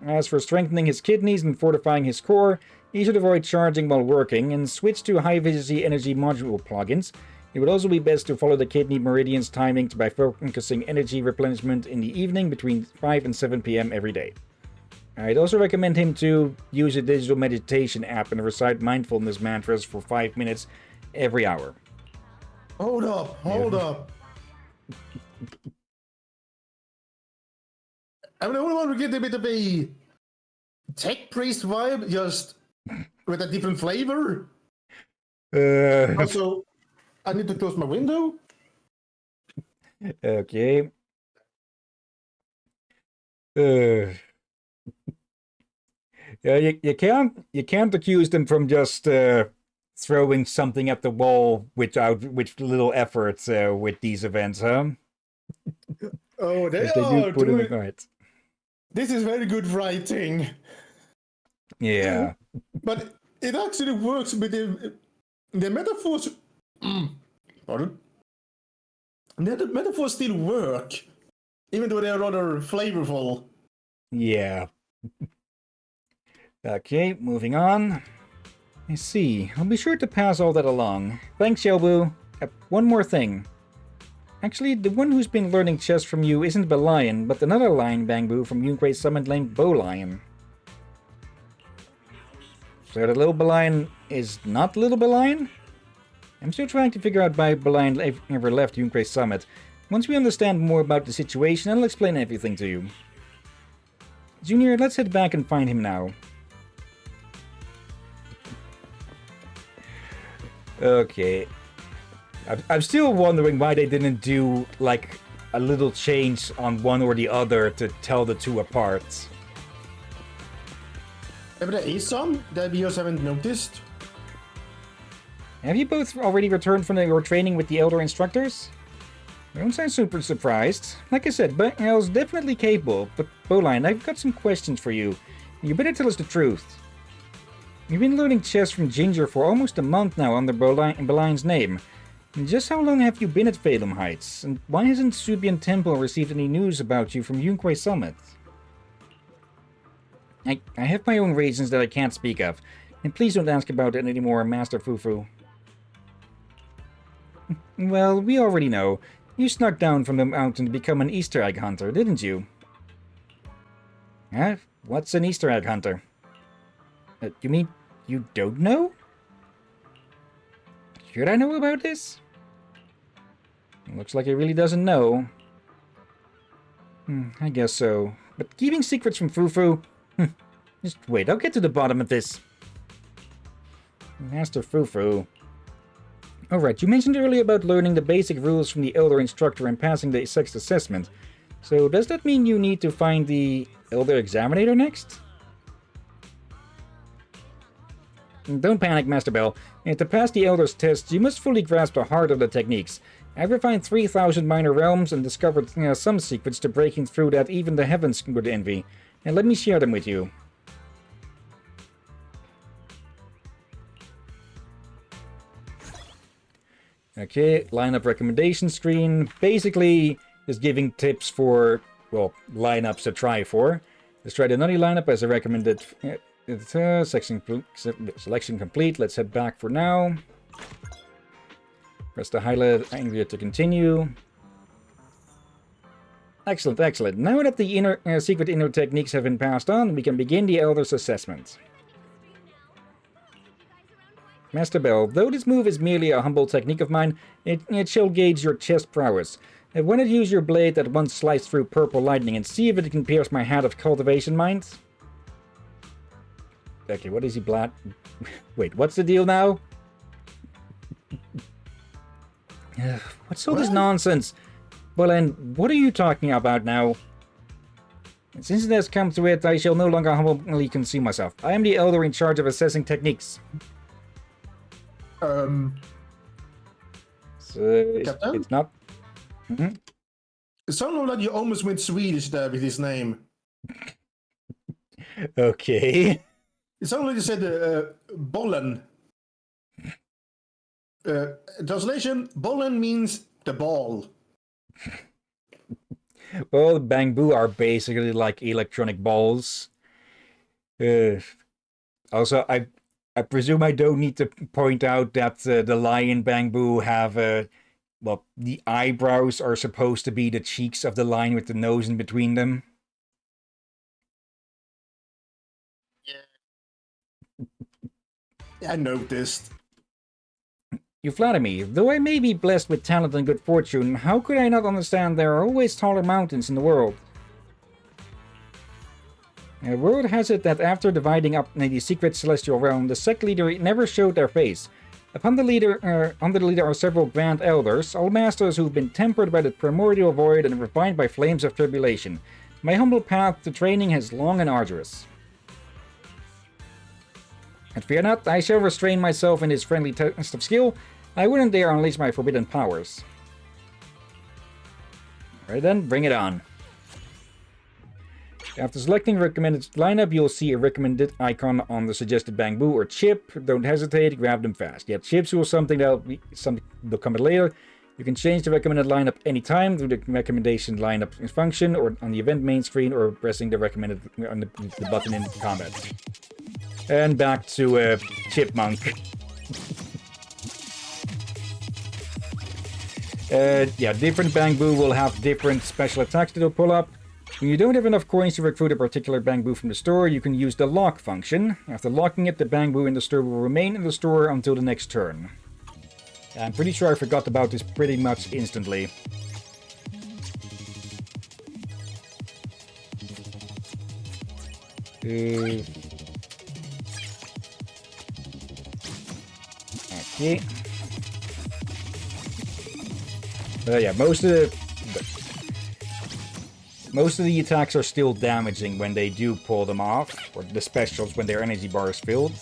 As for strengthening his kidneys and fortifying his core, he should avoid charging while working and switch to high-efficiency energy module plugins. It would also be best to follow the kidney meridian's timing by focusing energy replenishment in the evening between 5 and 7 PM every day. I'd also recommend him to use a digital meditation app and recite mindfulness mantras for 5 minutes every hour. Hold up. I mean, I want to get a bit of a tech priest vibe, just with a different flavor. Also, I need to close my window. Okay. Yeah, you can't accuse them from just throwing something at the wall with little efforts with these events, huh? Oh, they do are put in doing. the right. This is very good writing. Yeah. But it actually works with the metaphors. Pardon? The metaphors still work, even though they are rather flavorful. Yeah. Okay, moving on. I see. I'll be sure to pass all that along. Thanks, Yobu. One more thing. Actually, the one who's been learning chess from you isn't Belian, but another lion Bangbu from Yunque's summit named Bolion. So the little Belian is not little Belian? I'm still trying to figure out why Belian ever left Yunque's summit. Once we understand more about the situation, I'll explain everything to you. Junior, let's head back and find him now. Okay. I'm still wondering why they didn't do, like, a little change on one or the other to tell the two apart. Yeah, but there is some that we just haven't noticed. Have you both already returned from your training with the Elder Instructors? I don't sound super surprised. Like I said, El's definitely capable, but Bolion, I've got some questions for you. You better tell us the truth. You've been learning chess from Ginger for almost a month now under Belion's name. And just how long have you been at Phalum Heights? And why hasn't Subian Temple received any news about you from Yunque Summit? I have my own reasons that I can't speak of. And please don't ask about it anymore, Master Fufu. Well, we already know. You snuck down from the mountain to become an Easter egg hunter, didn't you? Huh? What's an Easter egg hunter? You mean you don't know? Should I know about this? Looks like he really doesn't know. I guess so. But keeping secrets from Fufu? Just wait, I'll get to the bottom of this. Master Fufu. Alright, you mentioned earlier about learning the basic rules from the Elder Instructor and passing the 6th assessment. So does that mean you need to find the Elder Examinator next? Don't panic, Master Bell. To pass the Elder's test, you must fully grasp the heart of the techniques. I've refined 3,000 minor realms and discovered some secrets to breaking through that even the heavens would envy. And let me share them with you. Okay, lineup recommendation screen. Basically, is giving tips for, well, lineups to try for. Let's try the Nutty lineup as a recommended... selection complete. Let's head back for now. Press the highlight angrier to continue. Excellent, excellent. Now that the secret inner techniques have been passed on, we can begin the Elder's assessment. Master Bell, though this move is merely a humble technique of mine, it shall gauge your chess prowess. Why not use your blade that once sliced through purple lightning and see if it can pierce my hat of cultivation mind? Okay, what is he Wait, what's the deal now? What's all this nonsense? Well, and what are you talking about now? Since it has come to it, I shall no longer humbly consume myself. I am the Elder in charge of assessing techniques. So, it's not... It sounded like you almost went Swedish there with his name. Okay. It sounded like you said bollen. Translation, bollen means the ball. Well, Bangbu are basically like electronic balls. Also, I presume I don't need to point out that the lion Bangbu have, well, the eyebrows are supposed to be the cheeks of the lion with the nose in between them. Yeah, I noticed. You flatter me. Though I may be blessed with talent and good fortune, how could I not understand there are always taller mountains in the world? Word has it that after dividing up the secret celestial realm, the sect leader never showed their face. Under the leader are several grand elders, all masters who've been tempered by the primordial void and refined by flames of tribulation. My humble path to training is long and arduous. And fear not, I shall restrain myself in this friendly test of skill. I wouldn't dare unleash my forbidden powers. Alright then, bring it on. After selecting recommended lineup, you'll see a recommended icon on the suggested Bangbu or chip. Don't hesitate, grab them fast. Yeah, chips will something that'll come later. You can change the recommended lineup anytime through the recommendation lineup function or on the event main screen or pressing the recommended on the button in combat. And back to Chipmunk. Yeah, different Bangbu will have different special attacks that will pull up. When you don't have enough coins to recruit a particular Bangbu from the store, you can use the lock function. After locking it, the Bangbu in the store will remain in the store until the next turn. I'm pretty sure I forgot about this pretty much instantly. Okay. Yeah, most of the attacks are still damaging when they do pull them off, or the specials when their energy bar is filled.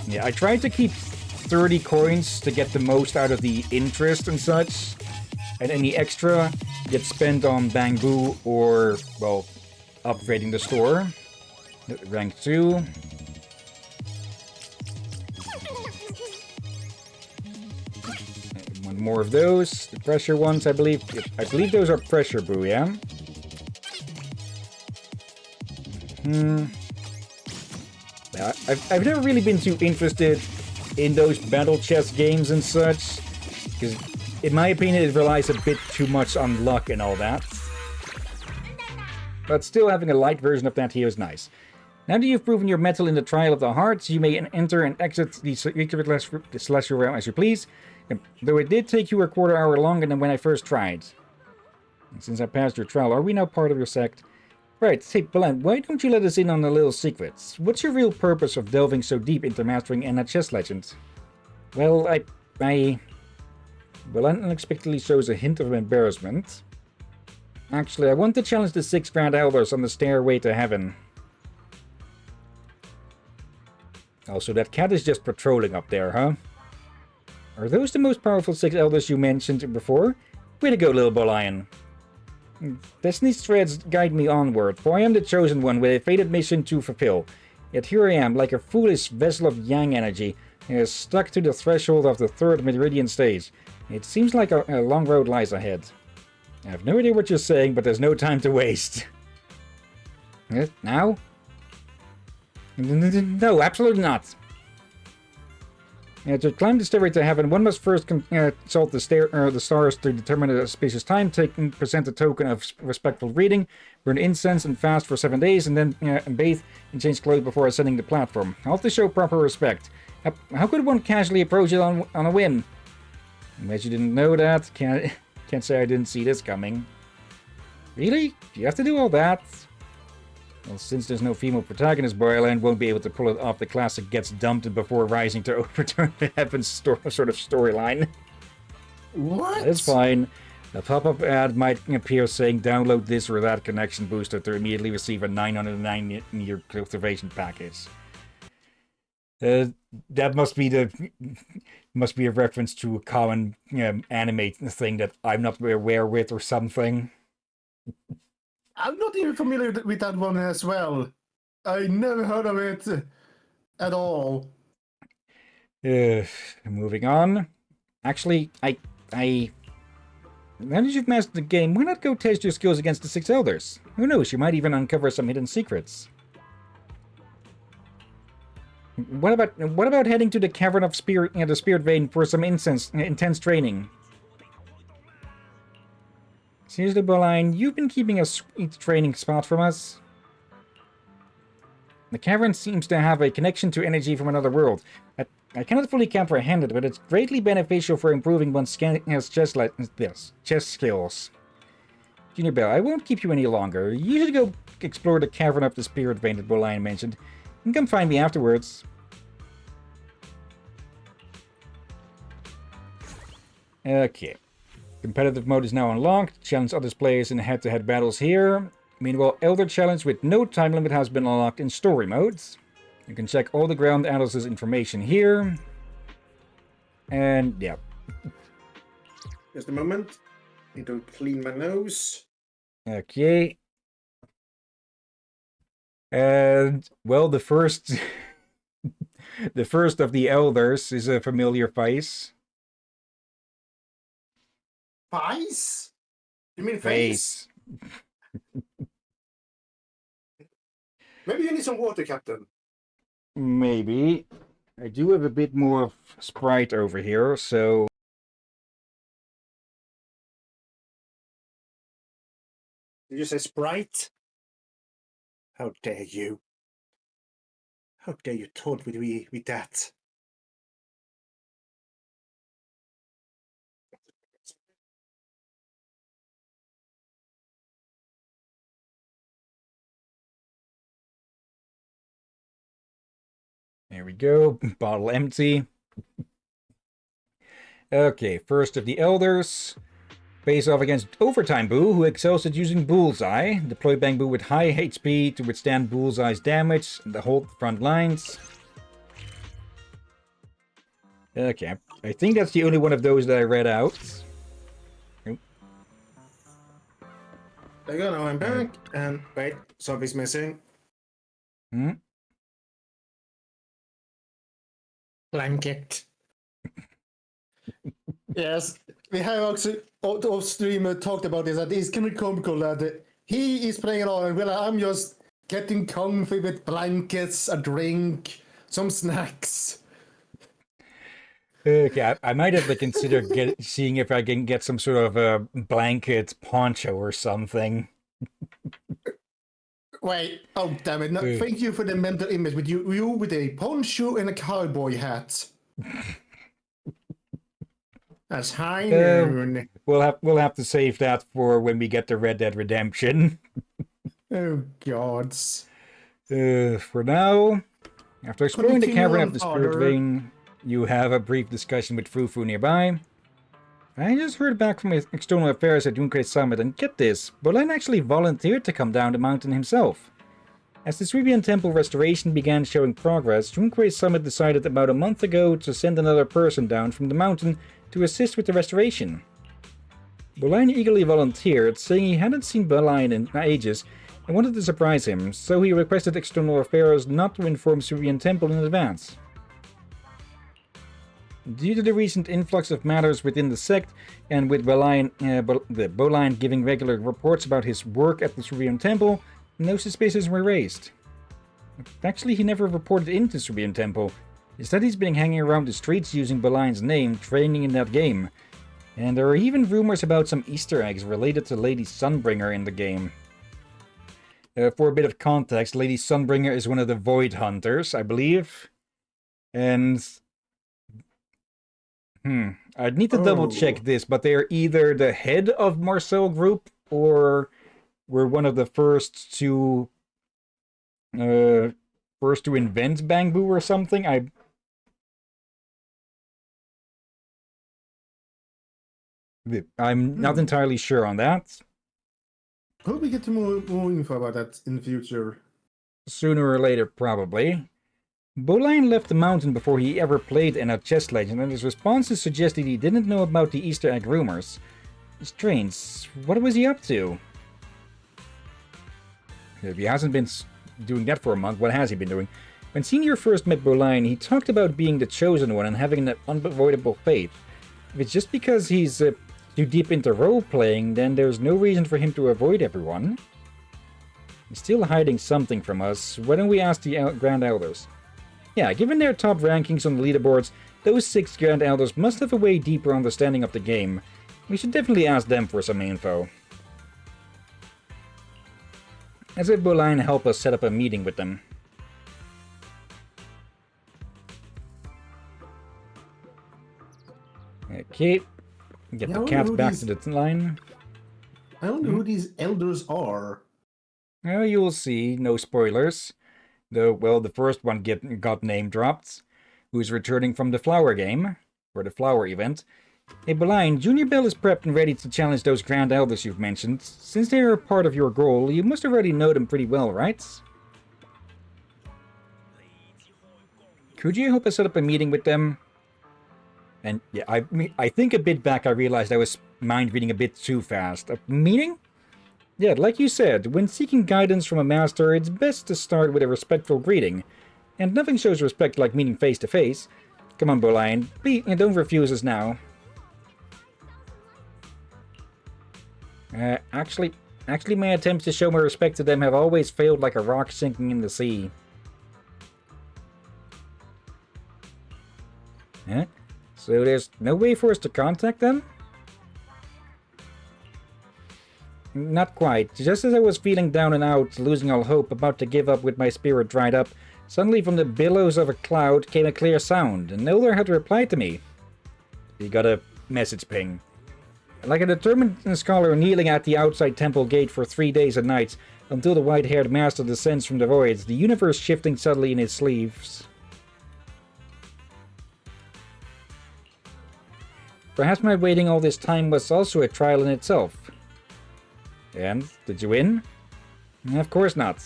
Yeah, I tried to keep 30 coins to get the most out of the interest and such, and any extra gets spent on Bangbu or, well, upgrading the store. Rank 2. One more of those. The pressure ones, I believe. I believe those are pressure brew, yeah? I've never really been too interested in those battle chess games and such, because in my opinion it relies a bit too much on luck and all that. But still, having a light version of that here is nice. Now that you've proven your mettle in the Trial of the Hearts, you may enter and exit the Celestial Realm as you please, though it did take you a quarter hour longer than when I first tried. And since I passed your trial, are we now part of your sect? Right, hey, Belen, why don't you let us in on a little secret? What's your real purpose of delving so deep into mastering Anna Chess Legend? Well, Belen unexpectedly shows a hint of embarrassment. Actually, I want to challenge the 6 Grand Elders on the stairway to heaven. Also, that cat is just patrolling up there, huh? Are those the most powerful 6 elders you mentioned before? Way to go, little Bolian. Destiny's threads guide me onward, for I am the chosen one with a fated mission to fulfill. Yet here I am, like a foolish vessel of yang energy, stuck to the threshold of the 3rd Meridian stage. It seems like a long road lies ahead. I have no idea what you're saying, but there's no time to waste. Now? No, absolutely not. To climb the stairway to heaven, one must first consult the stars to determine the auspicious time, present a token of respectful reading, burn incense and fast for 7 days, and then bathe and change clothes before ascending the platform. All to show proper respect. How could one casually approach it on a whim? Unless you didn't know that, can't say I didn't see this coming. Really? Do you have to do all that? Well, since there's no female protagonist, Boyland won't be able to pull it off the classic gets dumped before rising to overturn the heavens sort of storyline. What? That's fine. A pop-up ad might appear saying download this or that connection booster to immediately receive a 909-year cultivation package. That must be a reference to a common anime thing that I'm not aware with or something. I'm not even familiar with that one as well. I never heard of it at all. Moving on. Actually, now that you've mastered the game, why not go test your skills against the 6 elders? Who knows, you might even uncover some hidden secrets. What about heading to the Cavern of the Spirit Vein for some intense training? Seriously, Boline, you've been keeping a sweet training spot from us? The cavern seems to have a connection to energy from another world. I cannot fully comprehend it, but it's greatly beneficial for improving one's chess skills. Junior Bell, I won't keep you any longer. You should go explore the Cavern of the Spirit Vein that Boline mentioned. And come find me afterwards. Okay. Competitive mode is now unlocked. Challenge other players in head-to-head battles here. Meanwhile, Elder Challenge with no time limit has been unlocked in story modes. You can check all the Ground Atlas' information here. And, yeah. Just a moment. I need to clean my nose. Okay. And, well, the first... the first of the Elders is a familiar face. Face? You mean face? Maybe you need some water, Captain. Maybe. I do have a bit more of Sprite over here, so... Did you say Sprite? How dare you? How dare you taunt me with that? There we go. Bottle empty. Okay, first of the Elders. Face off against Overtime Boo, who excels at using Bullseye. Deploy Bang Boo with high HP to withstand Bullseye's damage and hold the front lines. Okay, I think that's the only one of those that I read out. Nope. There you go, now I'm back. And wait, something's missing. Hmm? Blanket. Yes, we have also off stream talked about this. That it's kind of comical that he is playing along, and I'm just getting comfy with blankets, a drink, some snacks. Okay, I might have to consider seeing if I can get some sort of a blanket poncho or something. Wait, oh damn it! No, thank you for the mental image with you with a poncho and a cowboy hat. That's high noon. We'll have to save that for when we get to Red Dead Redemption. Oh gods. For now, after exploring the cavern of the Spirit Father. Vein, you have a brief discussion with Fufu nearby. I just heard back from External Affairs at Junkei Summit, and get this, Bolin actually volunteered to come down the mountain himself. As the Srivian Temple restoration began showing progress, Junkei Summit decided about a month ago to send another person down from the mountain to assist with the restoration. Bolin eagerly volunteered, saying he hadn't seen Bolin in ages and wanted to surprise him, so he requested External Affairs not to inform Srivian Temple in advance. Due to the recent influx of matters within the sect, and with Bolin giving regular reports about his work at the Srivian Temple, no suspicions were raised. Actually, he never reported into Srivian Temple. Instead, he's been hanging around the streets using Bolin's name, training in that game. And there are even rumors about some Easter eggs related to Lady Sunbringer in the game. For a bit of context, Lady Sunbringer is one of the Void Hunters, I believe. And... I'd need to double check this, but they are either the head of Marcel Group, or were one of the first to invent Bang Boo or something. I'm not entirely sure on that. Hope we get to more info about that in the future. Sooner or later, probably. Bolin left the mountain before he ever played in a chess legend, and his responses suggested he didn't know about the Easter egg rumors. Strange. What was he up to? If he hasn't been doing that for a month, what has he been doing? When Senior first met Bolin, he talked about being the chosen one and having an unavoidable fate. If it's just because he's too deep into role-playing, then there's no reason for him to avoid everyone. He's still hiding something from us. Why don't we ask the Grand Elders? Yeah, given their top rankings on the leaderboards, those 6 Grand Elders must have a way deeper understanding of the game. We should definitely ask them for some info. As if Bolin help us set up a meeting with them. Okay, get the cat back to the line. I don't know who these elders are. Oh, you'll see, no spoilers. Though, well, the first one got name dropped, who's returning from the Flower game, or the Flower event. Hey, Bolin, Junior Bell is prepped and ready to challenge those Grand Elders you've mentioned. Since they are part of your goal, you must already know them pretty well, right? Could you help us set up a meeting with them? And yeah, I think a bit back I realized I was mind-reading a bit too fast. A meeting? Yeah, like you said, when seeking guidance from a master, it's best to start with a respectful greeting. And nothing shows respect like meeting face to face. Come on, Bolin, don't refuse us now. Actually, Actually, my attempts to show my respect to them have always failed like a rock sinking in the sea. Huh? So there's no way for us to contact them? Not quite. Just as I was feeling down and out, losing all hope, about to give up with my spirit dried up, suddenly from the billows of a cloud came a clear sound, and Elder had replied to me. He got a message ping. Like a determined scholar kneeling at the outside temple gate for 3 days and nights, until the white-haired master descends from the voids, the universe shifting subtly in his sleeves. Perhaps my waiting all this time was also a trial in itself. And, did you win? Of course not.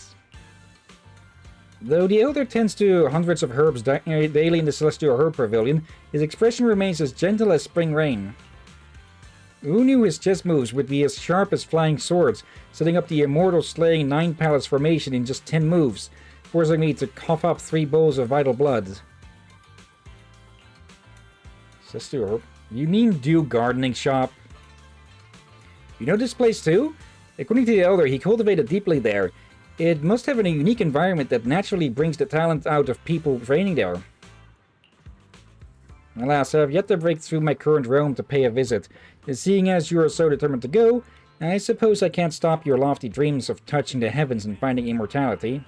Though the Elder tends to hundreds of herbs daily in the Celestial Herb Pavilion, his expression remains as gentle as spring rain. Who knew his chess moves would be as sharp as flying swords, setting up the immortal slaying 9 palace formation in just 10 moves, forcing me to cough up 3 bowls of vital blood. Celestial Herb? You mean Dew Gardening Shop? You know this place too? According to the Elder, he cultivated deeply there. It must have a unique environment that naturally brings the talent out of people training there. Alas, I have yet to break through my current realm to pay a visit. Seeing as you are so determined to go, I suppose I can't stop your lofty dreams of touching the heavens and finding immortality.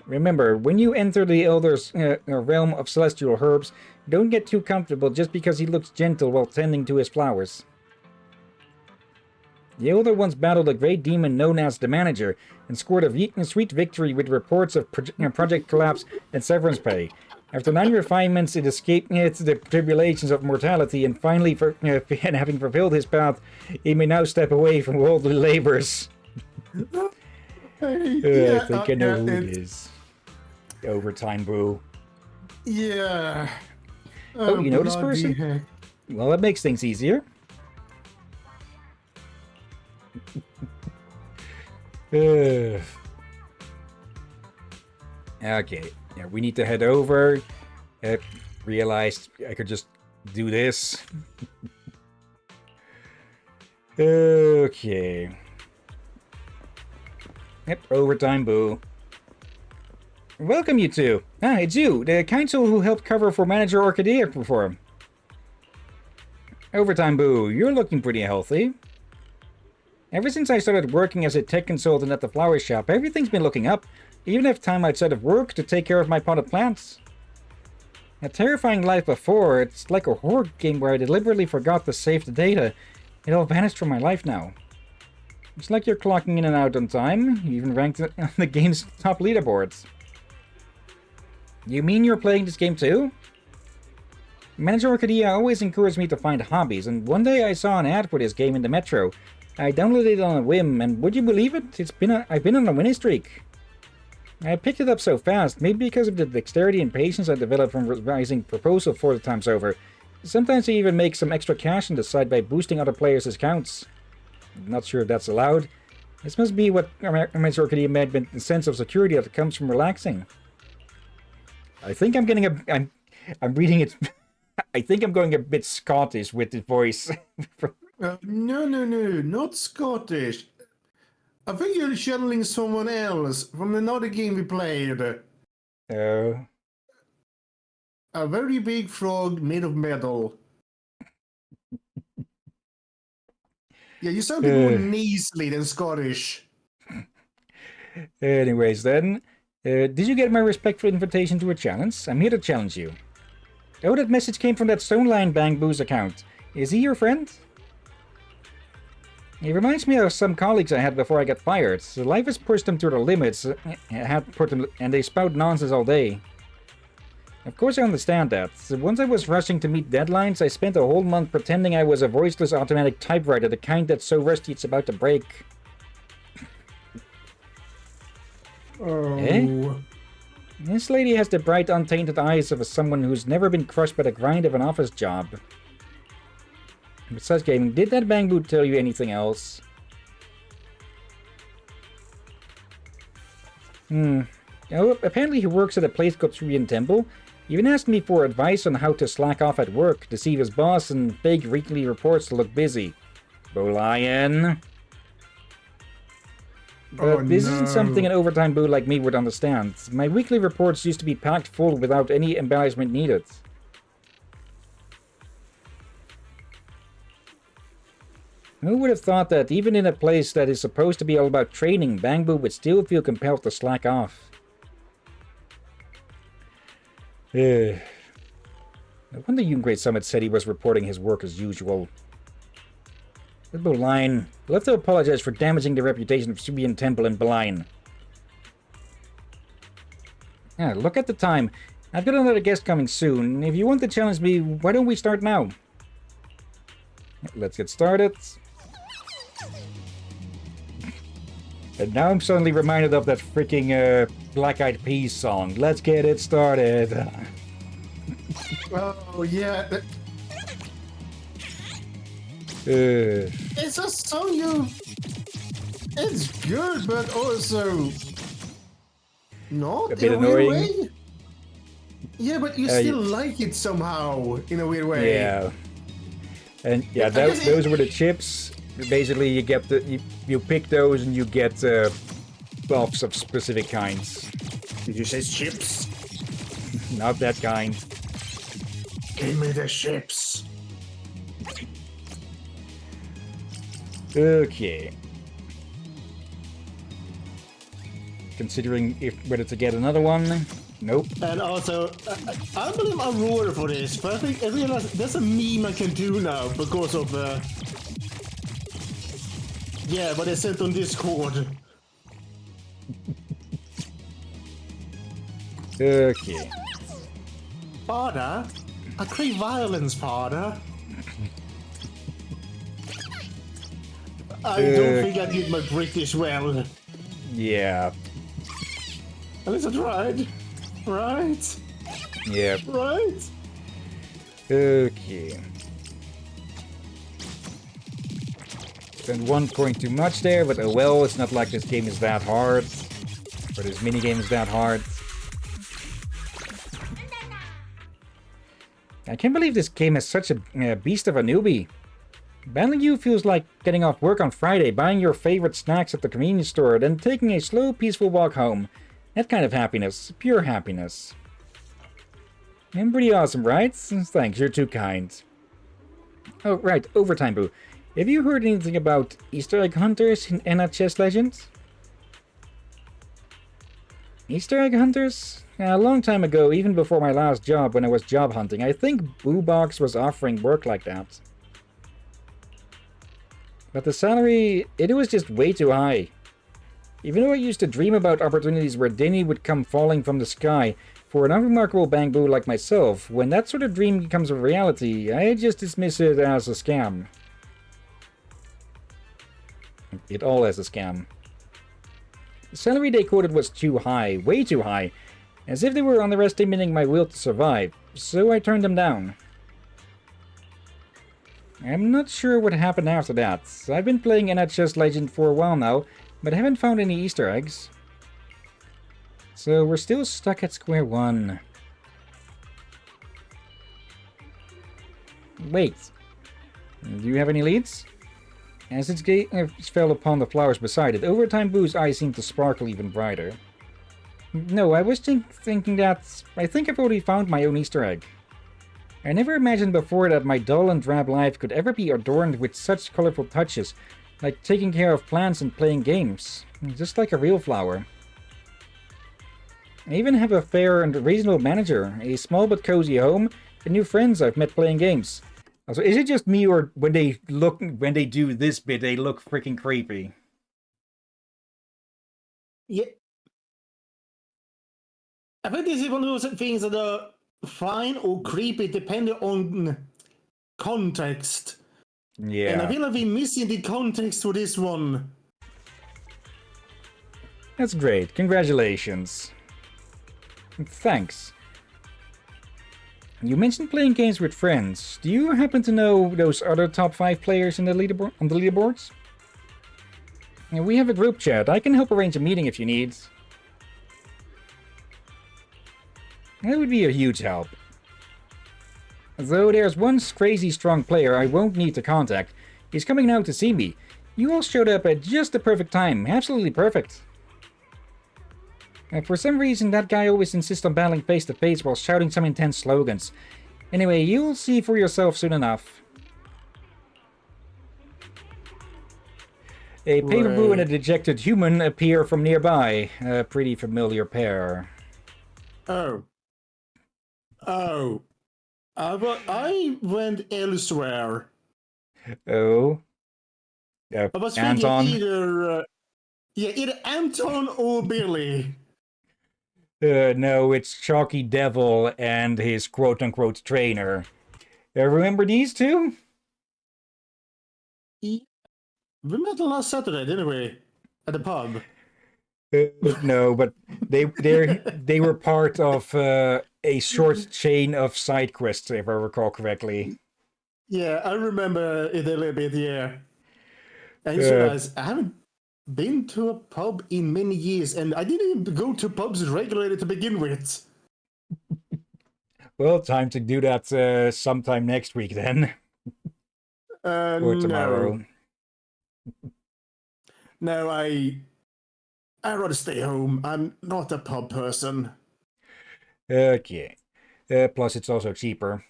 Remember, when you enter the Elder's realm of celestial herbs, don't get too comfortable just because he looks gentle while tending to his flowers. The Elder once battled a great demon known as the Manager, and scored a sweet victory with reports of project collapse and severance pay. After 9 refinements, it escaped the tribulations of mortality, and finally, having fulfilled his path, he may now step away from worldly labors. I think I know who it is. Overtime Boo. Yeah. Oh, you know this person? Heck. Well, that makes things easier. Okay. Yeah, we need to head over. Realized I could just do this. Okay. Yep, overtime Boo. Welcome, you two. Ah, it's you, the counsel who helped cover for Manager Orchidea before. Overtime Boo, you're looking pretty healthy. Ever since I started working as a tech consultant at the flower shop, everything's been looking up. Even if time outside of work to take care of my potted plants. A terrifying life before, it's like a horror game where I deliberately forgot to save the data. It all vanished from my life now. It's like you're clocking in and out on time, you even ranked on the game's top leaderboards. You mean you're playing this game too? Manager Orchidea always encouraged me to find hobbies, and one day I saw an ad for this game in the metro. I downloaded it on a whim, and would you believe it? I've been on a winning streak. I picked it up so fast, maybe because of the dexterity and patience I developed from revising proposal 4 times over. Sometimes I even make some extra cash on the side by boosting other players' accounts. Not sure if that's allowed. This must be what Manager Orchidea meant with the sense of security that comes from relaxing. I think I'm getting I'm reading it. I think I'm going a bit Scottish with the voice. No, not Scottish. I think you're channeling someone else from another game we played. Oh. A very big frog made of metal. Yeah, you sound more nasally than Scottish. Anyways, then. Did you get my respectful invitation to a challenge? I'm here to challenge you. Oh, that message came from that Stoneline Bangboos account. Is he your friend? He reminds me of some colleagues I had before I got fired. Life has pushed them to their limits, and they spout nonsense all day. Of course I understand that. Once I was rushing to meet deadlines, I spent a whole month pretending I was a voiceless automatic typewriter, the kind that's so rusty it's about to break. Oh. Eh? This lady has the bright, untainted eyes of someone who's never been crushed by the grind of an office job. Besides gaming, did that Bangboot tell you anything else? Oh, apparently he works at a place called Hillyan Temple. Even asked me for advice on how to slack off at work, deceive his boss, and fake weekly reports to look busy. Bolian. But this isn't something an overtime boo like me would understand. My weekly reports used to be packed full without any embellishment needed. Who would have thought that even in a place that is supposed to be all about training, Bangboo would still feel compelled to slack off? No wonder Great Summit said he was reporting his work as usual. Bolian, you'll have to apologize for damaging the reputation of Subian Temple in Bolian. Ah, look at the time. I've got another guest coming soon. If you want to challenge me, why don't we start now? Let's get started. And now I'm suddenly reminded of that freaking Black Eyed Peas song. Let's get it started. Oh, yeah. It's a song it's good, but also not a bit in a weird annoying. way. Yeah, but you still like it somehow in a weird way. Yeah. And yeah, those were the chips. Basically, you get you pick those and you get buffs of specific kinds. Did you say chips? Not that kind. Give me the chips. Okay. Considering whether to get another one. Nope. And also, I believe I'm ruler for this, but I think I realize there's a meme I can do now because of yeah, but it's sent on Discord. Okay. Father, I crave violence, Father. I don't think I did my British well. Yeah. At least I tried. Right? Yeah. Right? Okay. Spent 1 point too much there, but oh well, it's not like this game is that hard. Or this minigame is that hard. I can't believe this game is such a beast of a newbie. Battling you feels like getting off work on Friday, buying your favorite snacks at the convenience store, then taking a slow, peaceful walk home. That kind of happiness. Pure happiness. And pretty awesome, right? Thanks, you're too kind. Oh, right, Overtime Boo. Have you heard anything about Easter egg hunters in NHS Legends? Easter egg hunters? A long time ago, even before my last job when I was job hunting, I think Boobox was offering work like that. But the salary, it was just way too high. Even though I used to dream about opportunities where Denny would come falling from the sky, for an unremarkable bang-boo like myself, when that sort of dream becomes a reality, I just dismiss it as a scam. It all as a scam. The salary they quoted was too high, way too high, as if they were underestimating my will to survive, so I turned them down. I'm not sure what happened after that. I've been playing NHS Legend for a while now, but I haven't found any Easter eggs. So we're still stuck at square one. Wait. Do you have any leads? As its gaze fell upon the flowers beside it, Overtime Boo's eyes seemed to sparkle even brighter. No, I was thinking that I think I've already found my own Easter egg. I never imagined before that my dull and drab life could ever be adorned with such colorful touches, like taking care of plants and playing games, just like a real flower. I even have a fair and reasonable manager, a small but cozy home, and new friends I've met playing games. Also, is it just me, or when they do this bit, they look freaking creepy? Yeah. I think this is one of those things that are fine or creepy depending on context. Yeah. And I feel like we're missing the context for this one. That's great. Congratulations. Thanks. You mentioned playing games with friends. Do you happen to know those other top 5 players in the on the leaderboards? We have a group chat. I can help arrange a meeting if you need. That would be a huge help. Though there's one crazy strong player I won't need to contact. He's coming now to see me. You all showed up at just the perfect time. Absolutely perfect. For some reason, that guy always insists on battling face to face while shouting some intense slogans. Anyway, you'll see for yourself soon enough. A paper boo and a dejected human appear from nearby. A pretty familiar pair. Oh. Oh. I went elsewhere. Oh. I was Anton? thinking either Anton or Billy. No, it's Chalky Devil and his quote-unquote trainer. Remember these two? We met last Saturday, didn't we? At the pub. No, but they were part of a short chain of side quests, if I recall correctly. Yeah, I remember it a little bit, yeah. I just realized I haven't been to a pub in many years, and I didn't even go to pubs regularly to begin with. Well, time to do that sometime next week then. Or tomorrow. No, I'd rather stay home. I'm not a pub person. Okay. Plus, it's also cheaper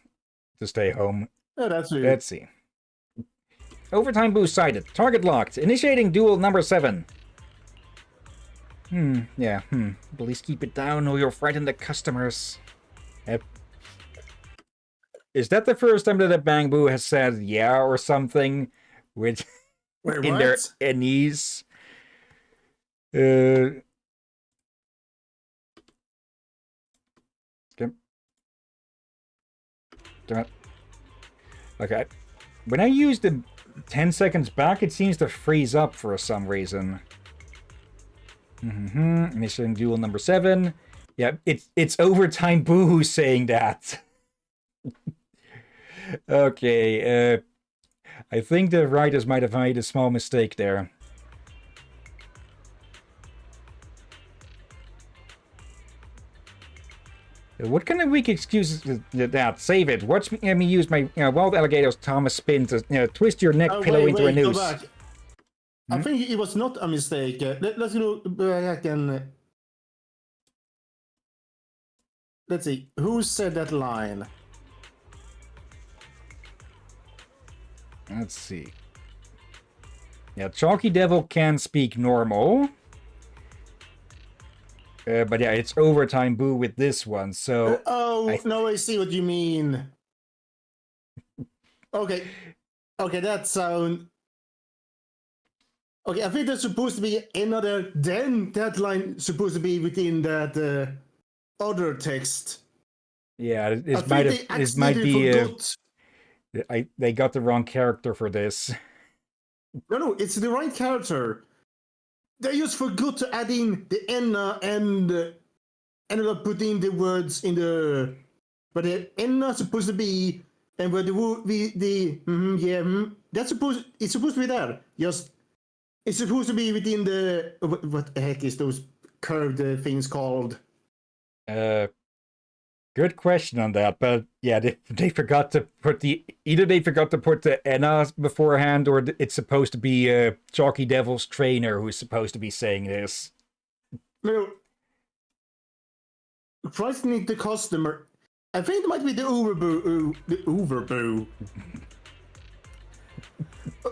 to stay home. Oh, that's it. Let's see. Overtime boost sighted. Target locked. Initiating duel number 7. Yeah, Please keep it down or you'll frighten the customers. Is that the first time that a Bang Boo has said yeah or something with Wait, in what? their NEs? Okay. Okay. When I use the 10 seconds back, it seems to freeze up for some reason. Initiating duel number 7. Yeah, it's Overtime Boo who's saying that. Okay, I think the writers might have made a small mistake there. What kind of weak excuse is that? Save it. Watch me use my wild alligator's Thomas spin to twist your neck pillow into a noose. Go back. I think it was not a mistake. Let's go back and... Let's see. Who said that line? Let's see. Yeah, Chalky Devil can speak normal. But yeah, it's Overtime Boo with this one, so... I see what you mean. Okay, that sound... Okay, I think there's supposed to be another... Then that line supposed to be within that other text. Yeah, this might be... they got the wrong character for this. No, it's the right character. They just forgot to add in the Enna and ended up putting the words in the... But the Enna supposed to be... And where that's supposed... It's supposed to be there. Just... It's supposed to be within the... What the heck is those curved things called? Good question on that, but yeah, they forgot to put the... Either they forgot to put the Enna beforehand, or it's supposed to be Chalky Devil's trainer who's supposed to be saying this. No. Frightening the customer. I think it might be the Overboo. The Overboo.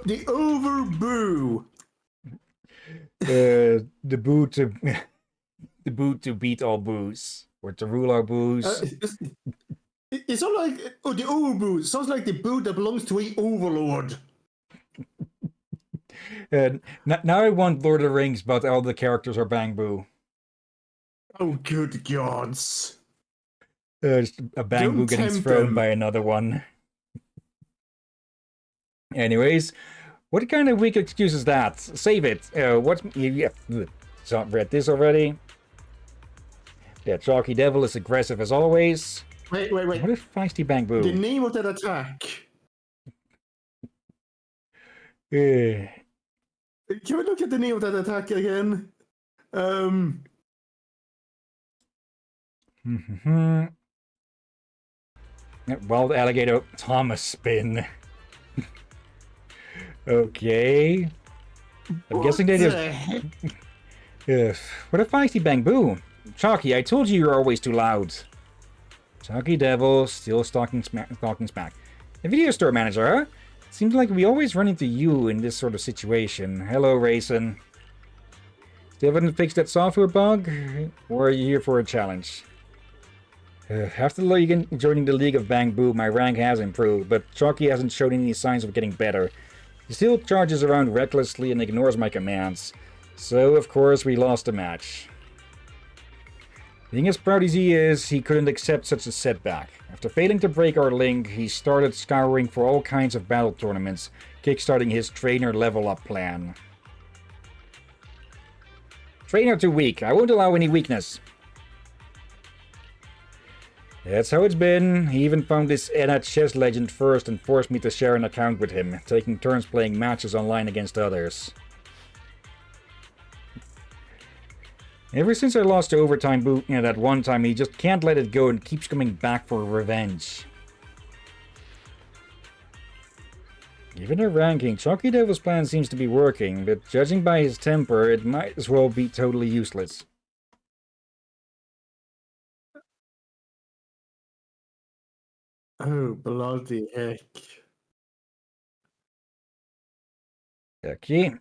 The Overboo. The boo to... The boo to beat all boos. Or to rule our boos. It sounds like... Oh, the Overboo. Sounds like the boo that belongs to a overlord. Now I want Lord of the Rings, but all the characters are Bang Boo. Oh, good gods. Just a Bang Boo getting thrown by another one. Anyways, what kind of weak excuse is that? Save it. Yeah, so I've read this already. Yeah, Chalky Devil is aggressive as always. Wait. What if Feisty Bang Boo? The name of that attack. Can we look at the name of that attack again? Wild alligator Thomas spin. Okay. I'm guessing they just... What a feisty Bangbu. Chalky, I told you you're always too loud. Chalky Devil, still talking smack. The video store manager, huh? Seems like we always run into you in this sort of situation. Hello, Raisin. Still haven't fixed that software bug? Or are you here for a challenge? After joining the League of Bangbu, my rank has improved, but Chalky hasn't shown any signs of getting better. He still charges around recklessly and ignores my commands. So, of course, we lost the match. Being as proud as he is, he couldn't accept such a setback. After failing to break our link, he started scouring for all kinds of battle tournaments, kickstarting his trainer level up plan. Trainer too weak. I won't allow any weakness. That's how it's been. He even found this Enna chess legend first and forced me to share an account with him, taking turns playing matches online against others. Ever since I lost to Overtime Boot that one time, he just can't let it go and keeps coming back for revenge. Given our ranking, Chalky Devil's plan seems to be working, but judging by his temper, it might as well be totally useless. Oh, bloody heck. Okay.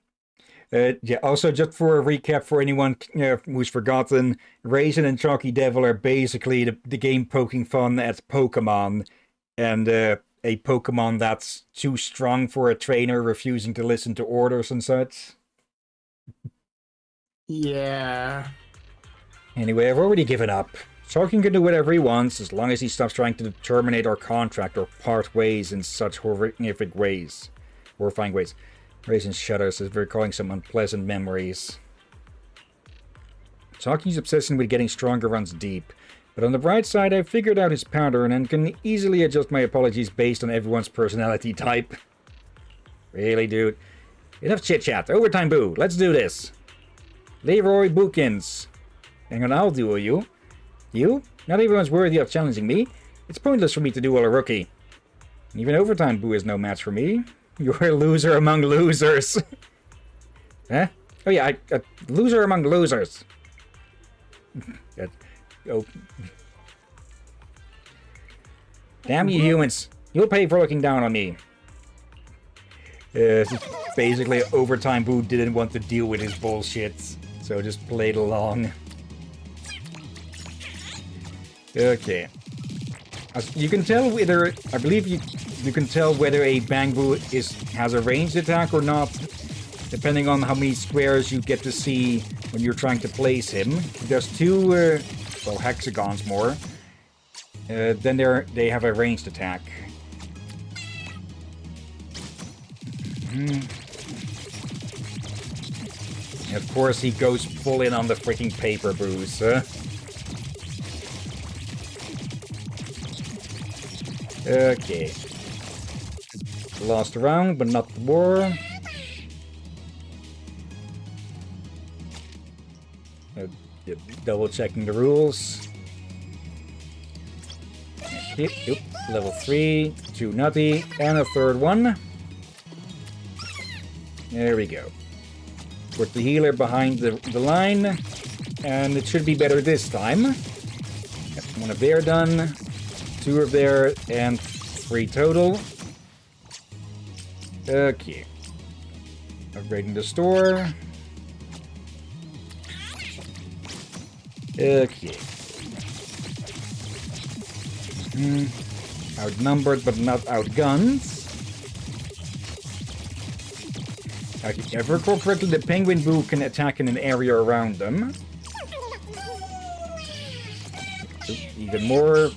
Yeah, also just for a recap for anyone who's forgotten, Raisin and Chalky Devil are basically the game poking fun at Pokemon, and a Pokemon that's too strong for a trainer refusing to listen to orders and such. Yeah. Anyway, I've already given up. Chalky can do whatever he wants as long as he stops trying to terminate our contract or part ways in such horrific ways. Horrifying ways. Raisin shudders as if recalling some unpleasant memories. Chalky's obsession with getting stronger runs deep, but on the bright side, I've figured out his pattern and can easily adjust my apologies based on everyone's personality type. Really, dude? Enough chit-chat. Overtime boo. Let's do this. Leroy Bookins. Hang on, I'll duel you. You? Not everyone's worthy of challenging me. It's pointless for me to duel a rookie. Even Overtime Boo is no match for me. You're a loser among losers. Huh? Oh yeah, a loser among losers. Oh. Damn you humans. You'll pay for looking down on me. Basically, Overtime Boo didn't want to deal with his bullshit, so just played along. Okay. As you can tell whether, I believe you can tell whether a Bangbu has a ranged attack or not, depending on how many squares you get to see when you're trying to place him. If there's two, well, hexagons more, then they have a ranged attack. And of course, he goes full in on the freaking paper boost, huh? Okay. Lost a round, but not the war. Double checking the rules. Yep. Level 3, 2 nutty, and a third one. There we go. Put the healer behind the line, and it should be better this time. One of there done. 2 of there, and 3 total. Okay. Upgrading the store. Okay. Outnumbered, but not outgunned. Okay, if I recall correctly, the Penguin Boo can attack in an area around them. Even more.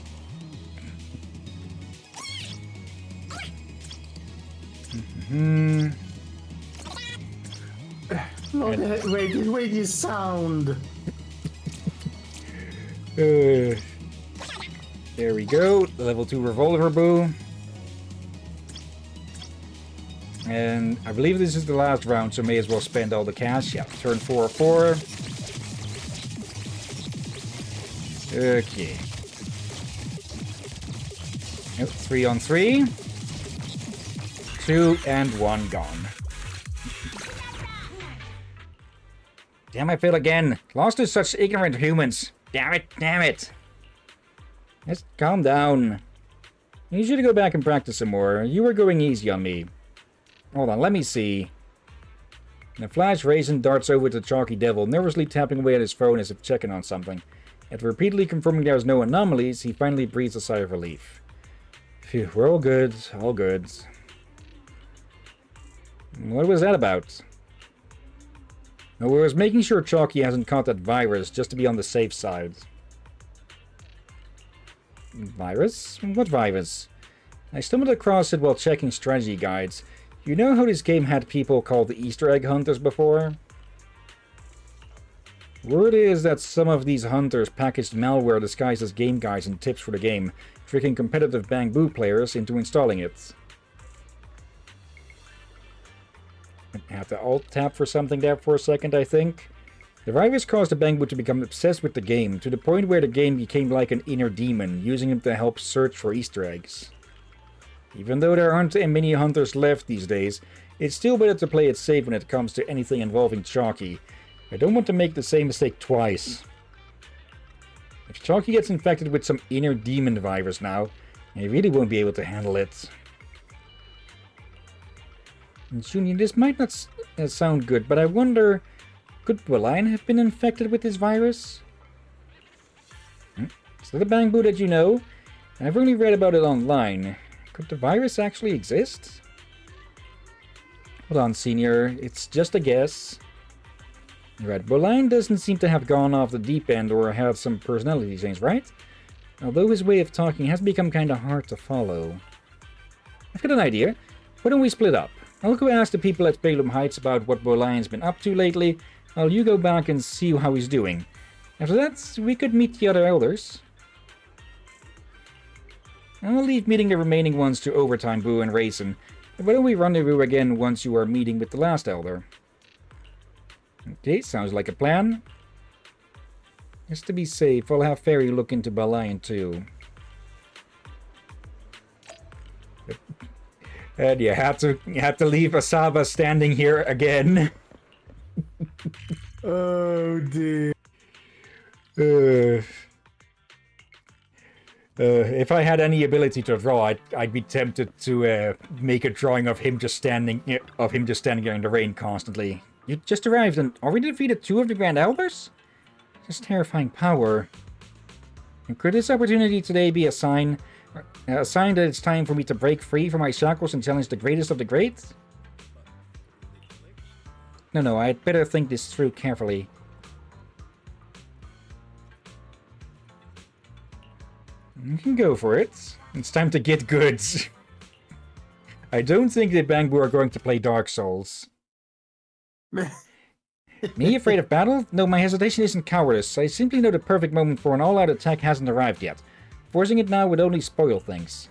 Wait, you sound. There we go. Level 2 Revolver Boo. And I believe this is the last round, so may as well spend all the cash. Yeah, turn 4-4. Okay. Nope, 3 on 3. 2 and 1 gone. Damn, I failed again. Lost to such ignorant humans. Damn it, damn it. Just calm down. You should go back and practice some more. You were going easy on me. Hold on, let me see. In a flash, Raisin darts over to Chalky Devil, nervously tapping away at his phone as if checking on something. After repeatedly confirming there was no anomalies, he finally breathes a sigh of relief. Phew, we're all good, all good. What was that about? No, I was making sure Chalky hasn't caught that virus, just to be on the safe side. Virus? What virus? I stumbled across it while checking strategy guides. You know how this game had people called the Easter egg hunters before? Word is that some of these hunters packaged malware disguised as game guides and tips for the game, tricking competitive Bang Boo players into installing it. I have to alt-tab for something there for a second, I think. The virus caused the Bang Boo to become obsessed with the game, to the point where the game became like an inner demon, using him to help search for Easter eggs. Even though there aren't many hunters left these days, it's still better to play it safe when it comes to anything involving Chalky. I don't want to make the same mistake twice. If Chalky gets infected with some inner demon virus now, he really won't be able to handle it. And Junior, this might not sound good, but I wonder, could Bolian have been infected with this virus? Is that a Bang Boo that you know? I've only read about it online. Could the virus actually exist? Hold on, Senior. It's just a guess. Right, Bolian doesn't seem to have gone off the deep end or had some personality change, right? Although his way of talking has become kinda hard to follow. I've got an idea. Why don't we split up? I'll go ask the people at Palum Heights about what Bolian's been up to lately, while you go back and see how he's doing. After that, we could meet the other elders. I'll leave meeting the remaining ones to Overtime Boo and Raisin. Why don't we rendezvous again once you are meeting with the last elder? Okay, sounds like a plan. Just to be safe, I'll have Fairy look into Bolian too. And you had to leave Asaba standing here again. Oh dear. If I had any ability to draw, I'd be tempted to make a drawing of him just standing there in the rain constantly. You just arrived and already defeated 2 of the Grand Elders? Just terrifying power. And could this opportunity today be a sign that it's time for me to break free from my shackles and challenge the greatest of the great? No, I'd better think this through carefully. You can go for it. It's time to get goods. I don't think the Bang Boo are going to play Dark Souls. Me afraid of battle? No, my hesitation isn't cowardice. I simply know the perfect moment for an all-out attack hasn't arrived yet. Forcing it now would only spoil things.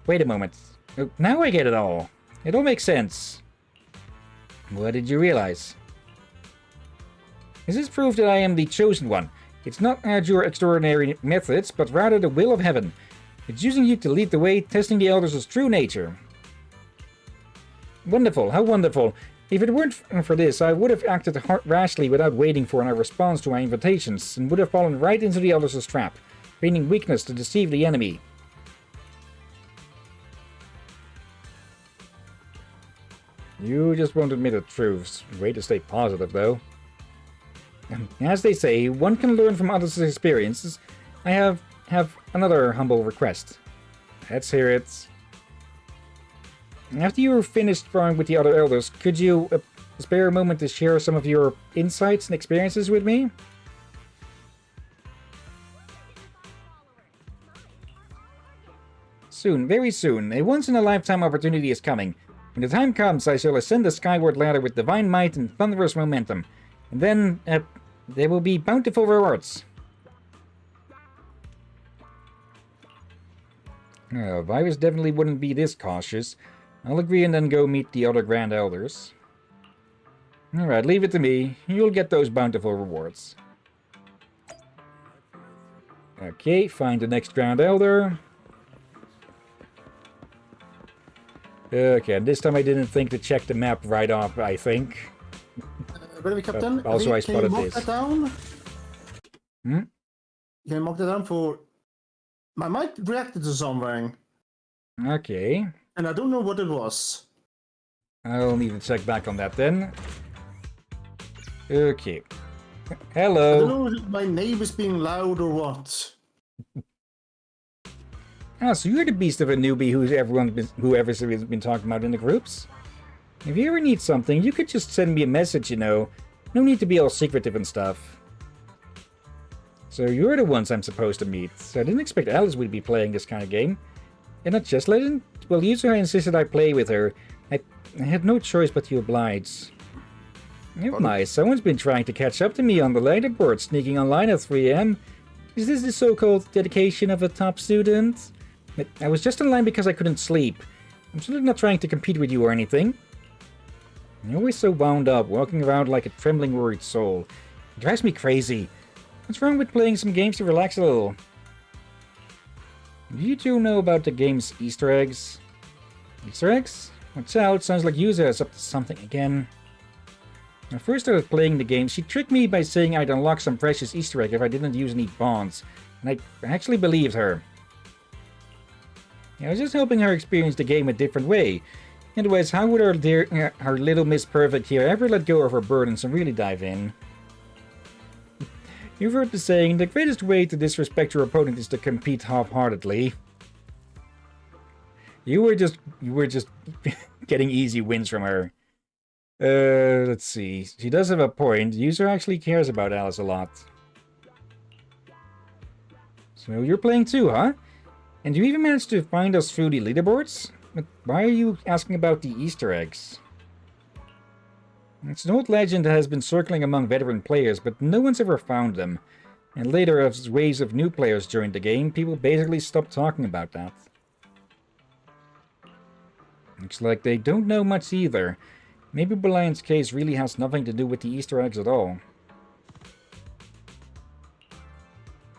Wait a moment. Oh, now I get it all. It all makes sense. What did you realize? This is proof that I am the chosen one. It's not your extraordinary methods, but rather the will of heaven. It's using you to lead the way, testing the elders' true nature. Wonderful, how wonderful. If it weren't for this, I would have acted rashly without waiting for a response to my invitations, and would have fallen right into the elders' trap, feigning weakness to deceive the enemy. You just won't admit the truths. Way to stay positive, though. As they say, one can learn from others' experiences. I have another humble request. Let's hear it. After you're finished drawing with the other elders, could you spare a moment to share some of your insights and experiences with me? Soon, very soon, a once-in-a-lifetime opportunity is coming. When the time comes, I shall ascend the skyward ladder with divine might and thunderous momentum. And then, there will be bountiful rewards. Virus definitely wouldn't be this cautious. I'll agree and then go meet the other Grand Elders. Alright, leave it to me. You'll get those bountiful rewards. Okay, find the next Grand Elder. Okay, this time I didn't think to check the map right off, I think. But Captain, also I spotted can you mark this. that down? Hmm? Can you mark that down for... I might reacted to something, Okay. and I don't know what it was. I'll need to check back on that then. Okay. I don't Hello. know if my neighbor's being loud or what. Ah, so you're the beast of a newbie whoever's been talking about in the groups? If you ever need something, you could just send me a message, you know. No need to be all secretive and stuff. So you're the ones I'm supposed to meet. So I didn't expect Alice would be playing this kind of game. And not just legend? Well, Yuzuha insisted I play with her. I had no choice but to oblige. Oh my, someone's been trying to catch up to me on the leaderboard, sneaking online at 3 AM. Is this the so-called dedication of a top student? I was just online because I couldn't sleep. I'm certainly not trying to compete with you or anything. You're always so wound up, walking around like a trembling, worried soul. It drives me crazy. What's wrong with playing some games to relax a little? Do you two know about the game's Easter eggs? Easter eggs? Watch out, sounds like Yuza is up to something again. When I first started playing the game, she tricked me by saying I'd unlock some precious Easter egg if I didn't use any bonds. And I actually believed her. I was just helping her experience the game a different way. Otherwise, how would our little Miss Perfect here ever let go of her burdens and really dive in? You've heard the saying, the greatest way to disrespect your opponent is to compete half-heartedly. You were just getting easy wins from her. Let's see. She does have a point. User actually cares about Alice a lot. So you're playing too, huh? And you even managed to find us through the leaderboards? But why are you asking about the Easter eggs? It's an old legend that has been circling among veteran players, but no one's ever found them. And later, as waves of new players joined the game, people basically stopped talking about that. Looks like they don't know much either. Maybe Belion's case really has nothing to do with the Easter eggs at all.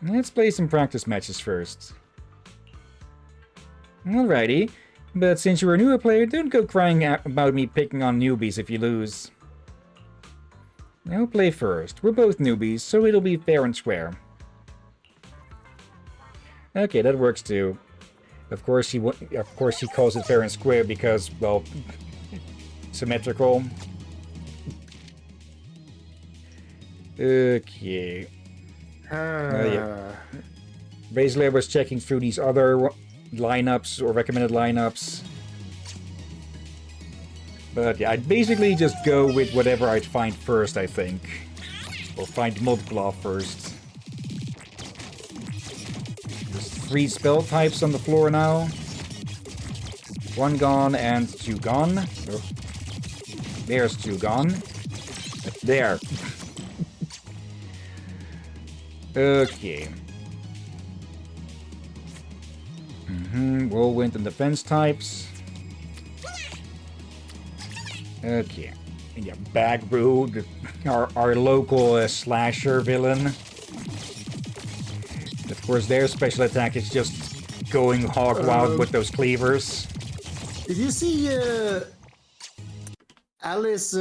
Let's play some practice matches first. Alrighty, but since you're a newer player, don't go crying about me picking on newbies if you lose. I'll play first. We're both newbies, so it'll be fair and square. Okay, that works too. Of course he calls it fair and square because, well, symmetrical. Okay. Yeah. Basically, I was checking through these other lineups or recommended lineups. But yeah, I'd basically just go with whatever I'd find first, I think. Or find multiple off first. There's 3 spell types on the floor now. 1 gone and 2 gone. Oh. There's 2 gone. There. Okay. Whirlwind and defense types. Okay. Yeah, Bagru, our local slasher villain. Of course, their special attack is just going hog wild with those cleavers. Did you see Alice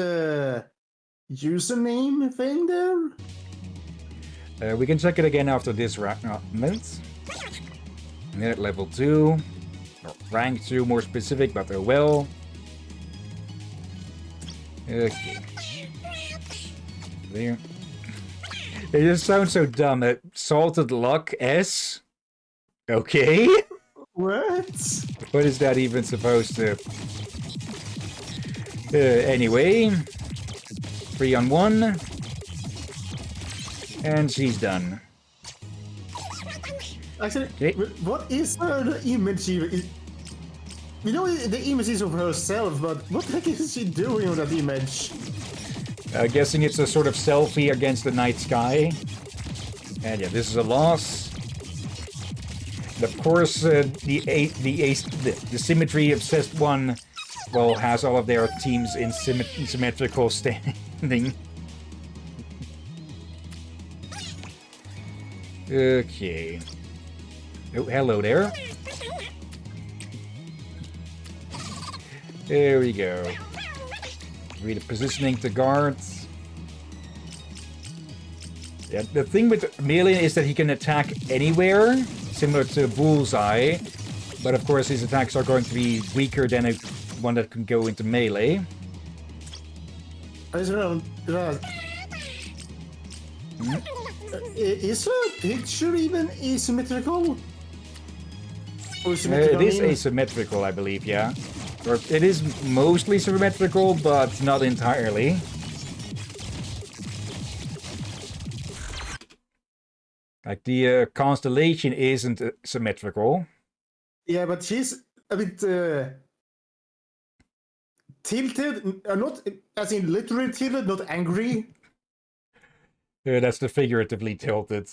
username thing there? We can check it again after this minute. At level 2. Or rank 2, more specific, but oh well. Okay. There. It just sounds so dumb. Salted luck S? Okay. What? What is that even supposed to... anyway. 3 on 1. And she's done. Actually, Okay. what is the image even? We know the image is of herself, but what the heck is she doing with that image? Guessing it's a sort of selfie against the night sky. And yeah, this is a loss. And of course, the symmetry obsessed one, well, has all of their teams in symmetrical standing. Okay. Oh, hello there. There we go. Really positioning the guards. Yeah, the thing with Hillyan is that he can attack anywhere, similar to Bullseye. But of course his attacks are going to be weaker than one that can go into melee. Is the picture even asymmetrical? It is asymmetrical, I believe, yeah. Or it is mostly symmetrical, but not entirely. Like the constellation isn't symmetrical. Yeah, but she's a bit tilted, not as in literally tilted, not angry. That's the figuratively tilted.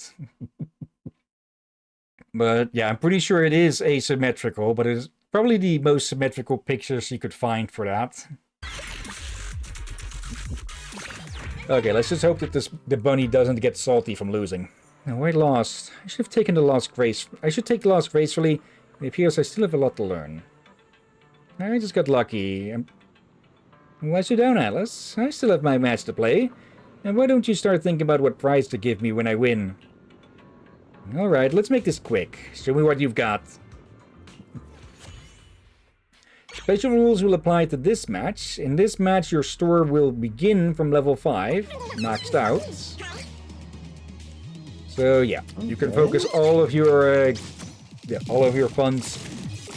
But yeah, I'm pretty sure it is asymmetrical, but it's probably the most symmetrical pictures you could find for that. Okay, let's just hope that the bunny doesn't get salty from losing. No, I lost. I should have taken the loss grace. I should take the loss gracefully. It appears I still have a lot to learn. I just got lucky. Why sit down, Alice? I still have my match to play. And why don't you start thinking about what prize to give me when I win? Alright, let's make this quick. Show me what you've got. Special rules will apply to this match. In this match, your store will begin from level 5, maxed out. So yeah, you can focus all of your funds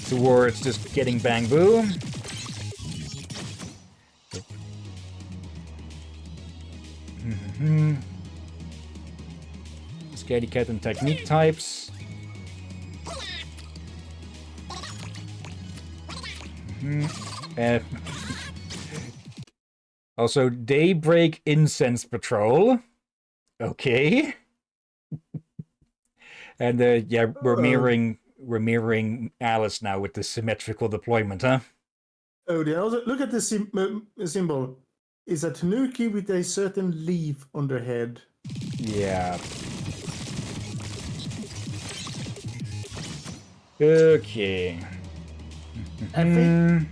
towards just getting Bang Boo. Scaredy Cat and technique types. Also, Daybreak Incense Patrol. Okay. And yeah, we're mirroring Alice now with the symmetrical deployment, huh? Oh, yeah. Also, look at the symbol. It's a tanuki with a certain leaf on their head. Yeah. Okay. I kind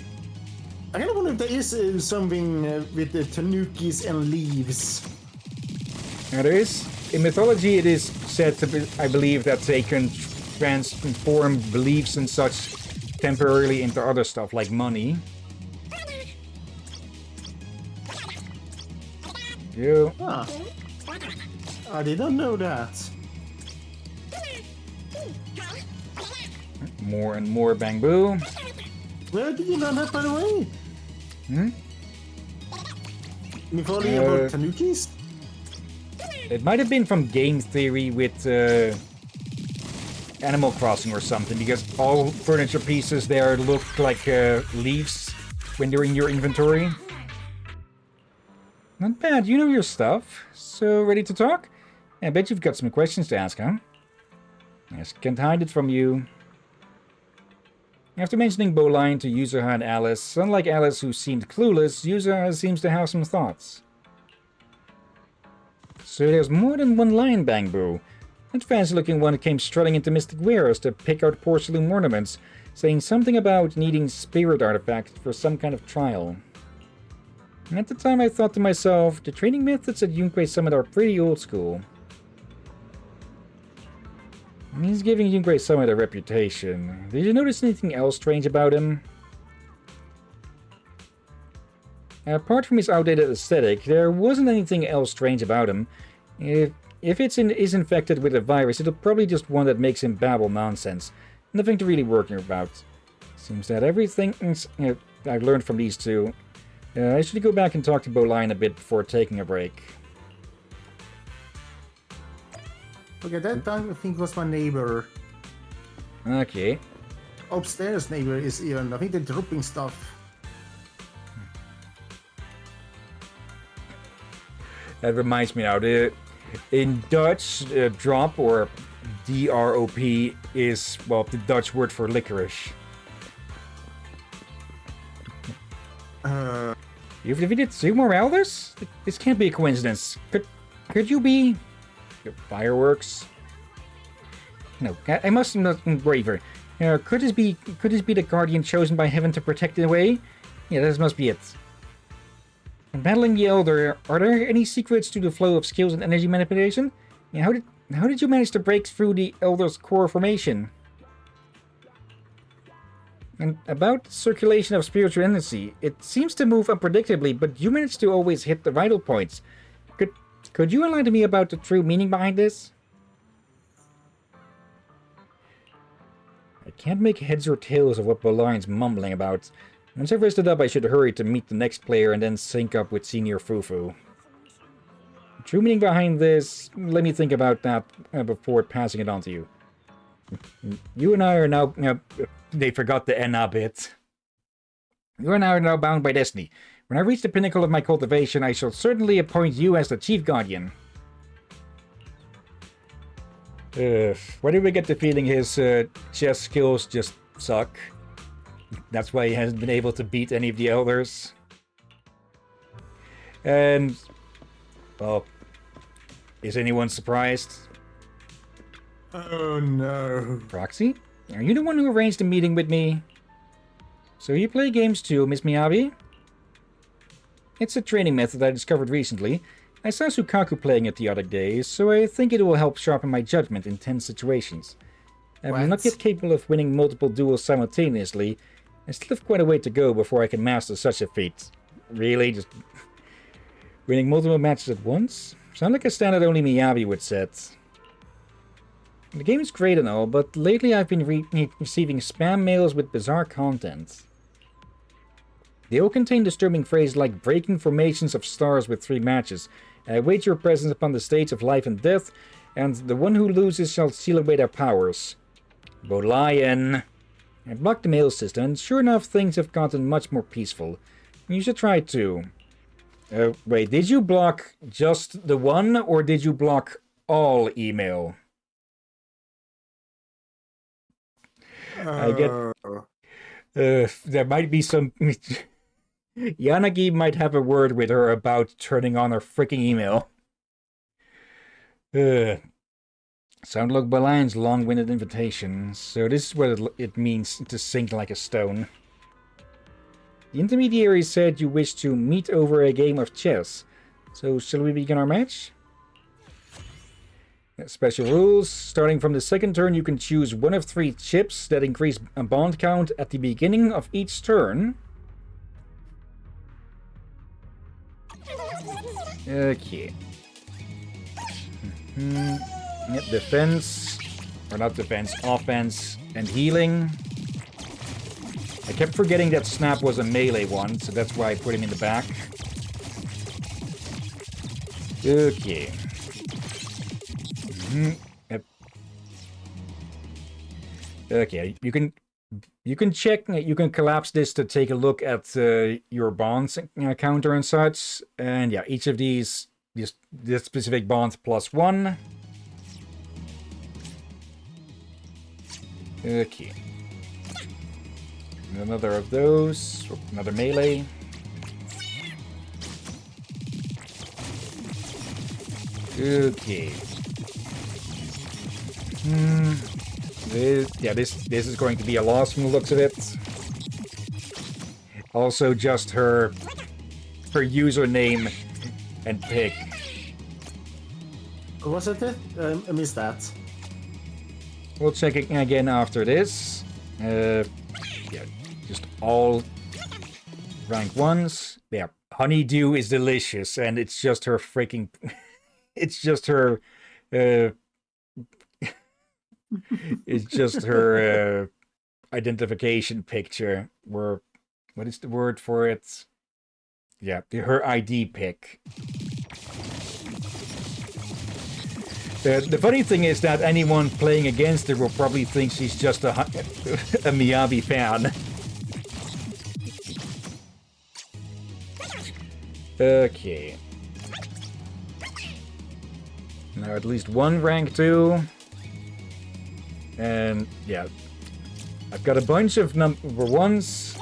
of wonder if there is something with the tanukis and leaves. Now there is, in mythology, it is said to be, I believe, that they can transform beliefs and such temporarily into other stuff like money. You. Ah. I did not know that. More and more Bang Boo. Where did you learn that, by the way? Mythology about tanukis? It might have been from game theory with Animal Crossing or something, because all furniture pieces there look like leaves when they're in your inventory. Not bad, you know your stuff. So, ready to talk? I bet you've got some questions to ask, huh? Yes, can't hide it from you. After mentioning Bowline to Yuzuha and Alice, unlike Alice who seemed clueless, Yuzuha seems to have some thoughts. So there's more than one lion, Bang Boo. That fancy-looking one came strutting into Mystic Warehouse to pick out porcelain ornaments, saying something about needing spirit artifacts for some kind of trial. And at the time I thought to myself, the training methods at Yunquei Summit are pretty old school. He's giving Yunquei Summit a reputation. Did you notice anything else strange about him? Apart from his outdated aesthetic, there wasn't anything else strange about him. If it is infected with a virus, it'll probably just one that makes him babble nonsense. Nothing to really worry about. Seems that everything I've learned from these two. I should go back and talk to Bowline a bit before taking a break. Okay, that time I think was my neighbor. Okay. Upstairs neighbor is even, I think they're dropping stuff. That reminds me now, in Dutch, drop or D-R-O-P is, well, the Dutch word for licorice. You've defeated 2 more elders? This can't be a coincidence. Could you be... Fireworks? no, I must not braver. Could this be the guardian chosen by heaven to protect the way? Yeah, this must be it. In battling the Elder, are there any secrets to the flow of skills and energy manipulation? Yeah, how did you manage to break through the Elder's core formation? And about circulation of spiritual energy, it seems to move unpredictably, but you manage to always hit the vital points. Could you enlighten me about the true meaning behind this? I can't make heads or tails of what Bolaine's mumbling about. Once I've rested up, I should hurry to meet the next player and then sync up with Senior Fufu. The true meaning behind this, let me think about that before passing it on to you. You and I are now... they forgot the NA bit. You and I are now bound by destiny. When I reach the pinnacle of my cultivation, I shall certainly appoint you as the Chief Guardian. Why do we get the feeling his chess skills just suck? That's why he hasn't been able to beat any of the elders. And... well... is anyone surprised? Oh no. Proxy? Are you the one who arranged the meeting with me? So you play games too, Miss Miyabi? It's a training method I discovered recently. I saw Sukaku playing it the other day, so I think it will help sharpen my judgment in tense situations. I'm not yet capable of winning multiple duels simultaneously. I still have quite a way to go before I can master such a feat. Really? Just winning multiple matches at once? Sound like a standard only Miyabi would set. The game is great and all, but lately I've been receiving spam mails with bizarre content. They all contain disturbing phrases like breaking formations of stars with 3 matches, wage your presence upon the stage of life and death, and the one who loses shall seal away their powers. Bolian. I blocked the mail system, and sure enough things have gotten much more peaceful. You should try it too. Wait, did you block just the one, or did you block all email? I get... there might be some... Yanagi might have a word with her about turning on her freaking email. Sound like Baline's long-winded invitation, so this is what it means to sink like a stone. The intermediary said you wish to meet over a game of chess, so shall we begin our match? Special rules. Starting from the second turn, you can choose one of 3 chips that increase a bond count at the beginning of each turn. Okay. Defense. Or not defense, offense and healing. I kept forgetting that Snap was a melee one, so that's why I put him in the back. Okay. Okay, you can check, you can collapse this to take a look at your bonds counter and such, and yeah, each of these, this specific bond +1. Okay. Another of those, another melee. Okay. This is going to be a loss from the looks of it. Also, just her username and pick. Was it? I missed that. We'll check it again after this. Yeah, just all rank 1s. Yeah, honeydew is delicious, and it's just her freaking... it's just her... it's just her identification picture. Where... what is the word for it? Yeah, her ID pic. The funny thing is that anyone playing against her will probably think she's just a Miyabi fan. Okay. Now at least one rank 2. And yeah. I've got a bunch of number 1s.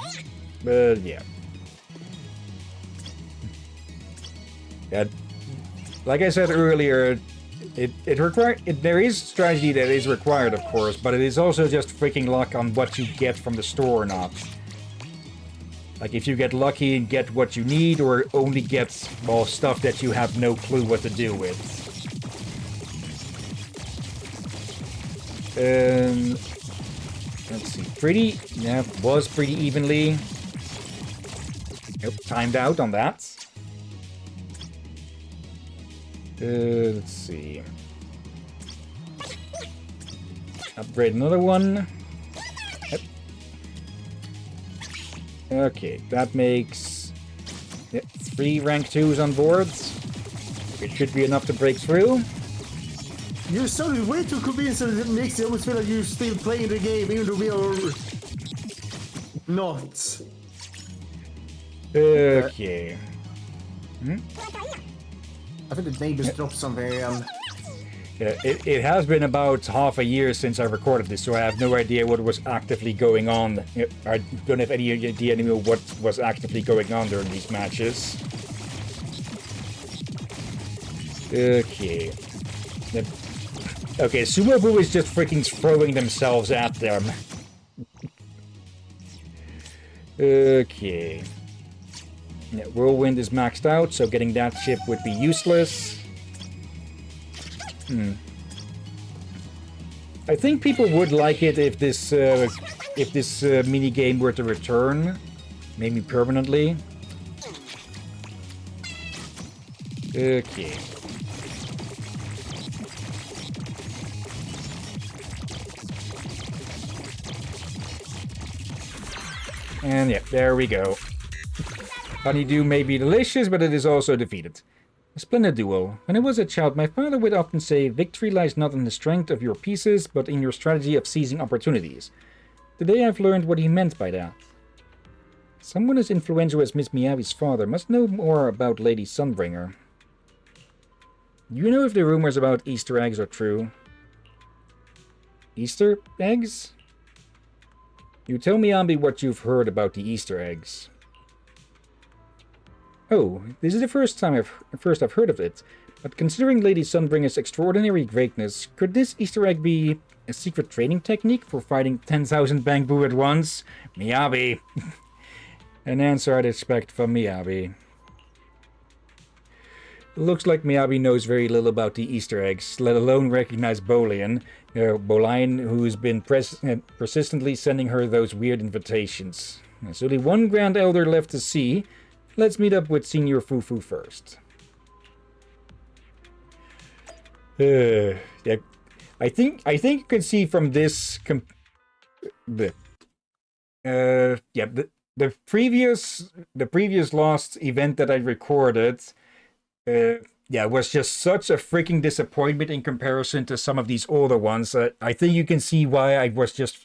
But yeah. Like I said earlier, There is strategy that is required, of course, but it is also just freaking luck on what you get from the store or not. Like, if you get lucky and get what you need, or only get, well, stuff that you have no clue what to do with. Let's see. Was pretty evenly. Nope, timed out on that. Let's see. Upgrade another one. Yep. Okay, that makes 3 rank 2s on board. It should be enough to break through. You're sounding way too convincing that it makes it almost feel like you're still playing the game, even though we are not. Okay. I think the neighbors dropped somewhere. It has been about half a year since I recorded this, so I have no idea what was actively going on. I don't have any idea anymore what was actively going on during these matches. Okay. Okay, Sumobu is just freaking throwing themselves at them. Okay. Yeah, Whirlwind is maxed out, so getting that ship would be useless. I think people would like it if this mini game were to return, maybe permanently. Okay. And yeah, there we go. Honeydew may be delicious, but it is also defeated. A splendid duel. When I was a child, my father would often say, "Victory lies not in the strength of your pieces, but in your strategy of seizing opportunities." Today I've learned what he meant by that. Someone as influential as Miss Miyabi's father must know more about Lady Sunbringer. Do you know if the rumors about Easter eggs are true? Easter eggs? You tell Miyabi what you've heard about the Easter eggs. Oh, this is the first I've heard of it. But considering Lady Sunbringer's extraordinary greatness, could this Easter egg be a secret training technique for fighting 10,000 Bangbu at once? Miyabi. An answer I'd expect from Miyabi. It looks like Miyabi knows very little about the Easter eggs, let alone recognize Bolian, who's been persistently sending her those weird invitations. There's only one Grand Elder left to see. Let's meet up with Senior Fufu first. Yeah, I think you can see from this the previous Lost event that I recorded. Was just such a freaking disappointment in comparison to some of these older ones. I think you can see why I was just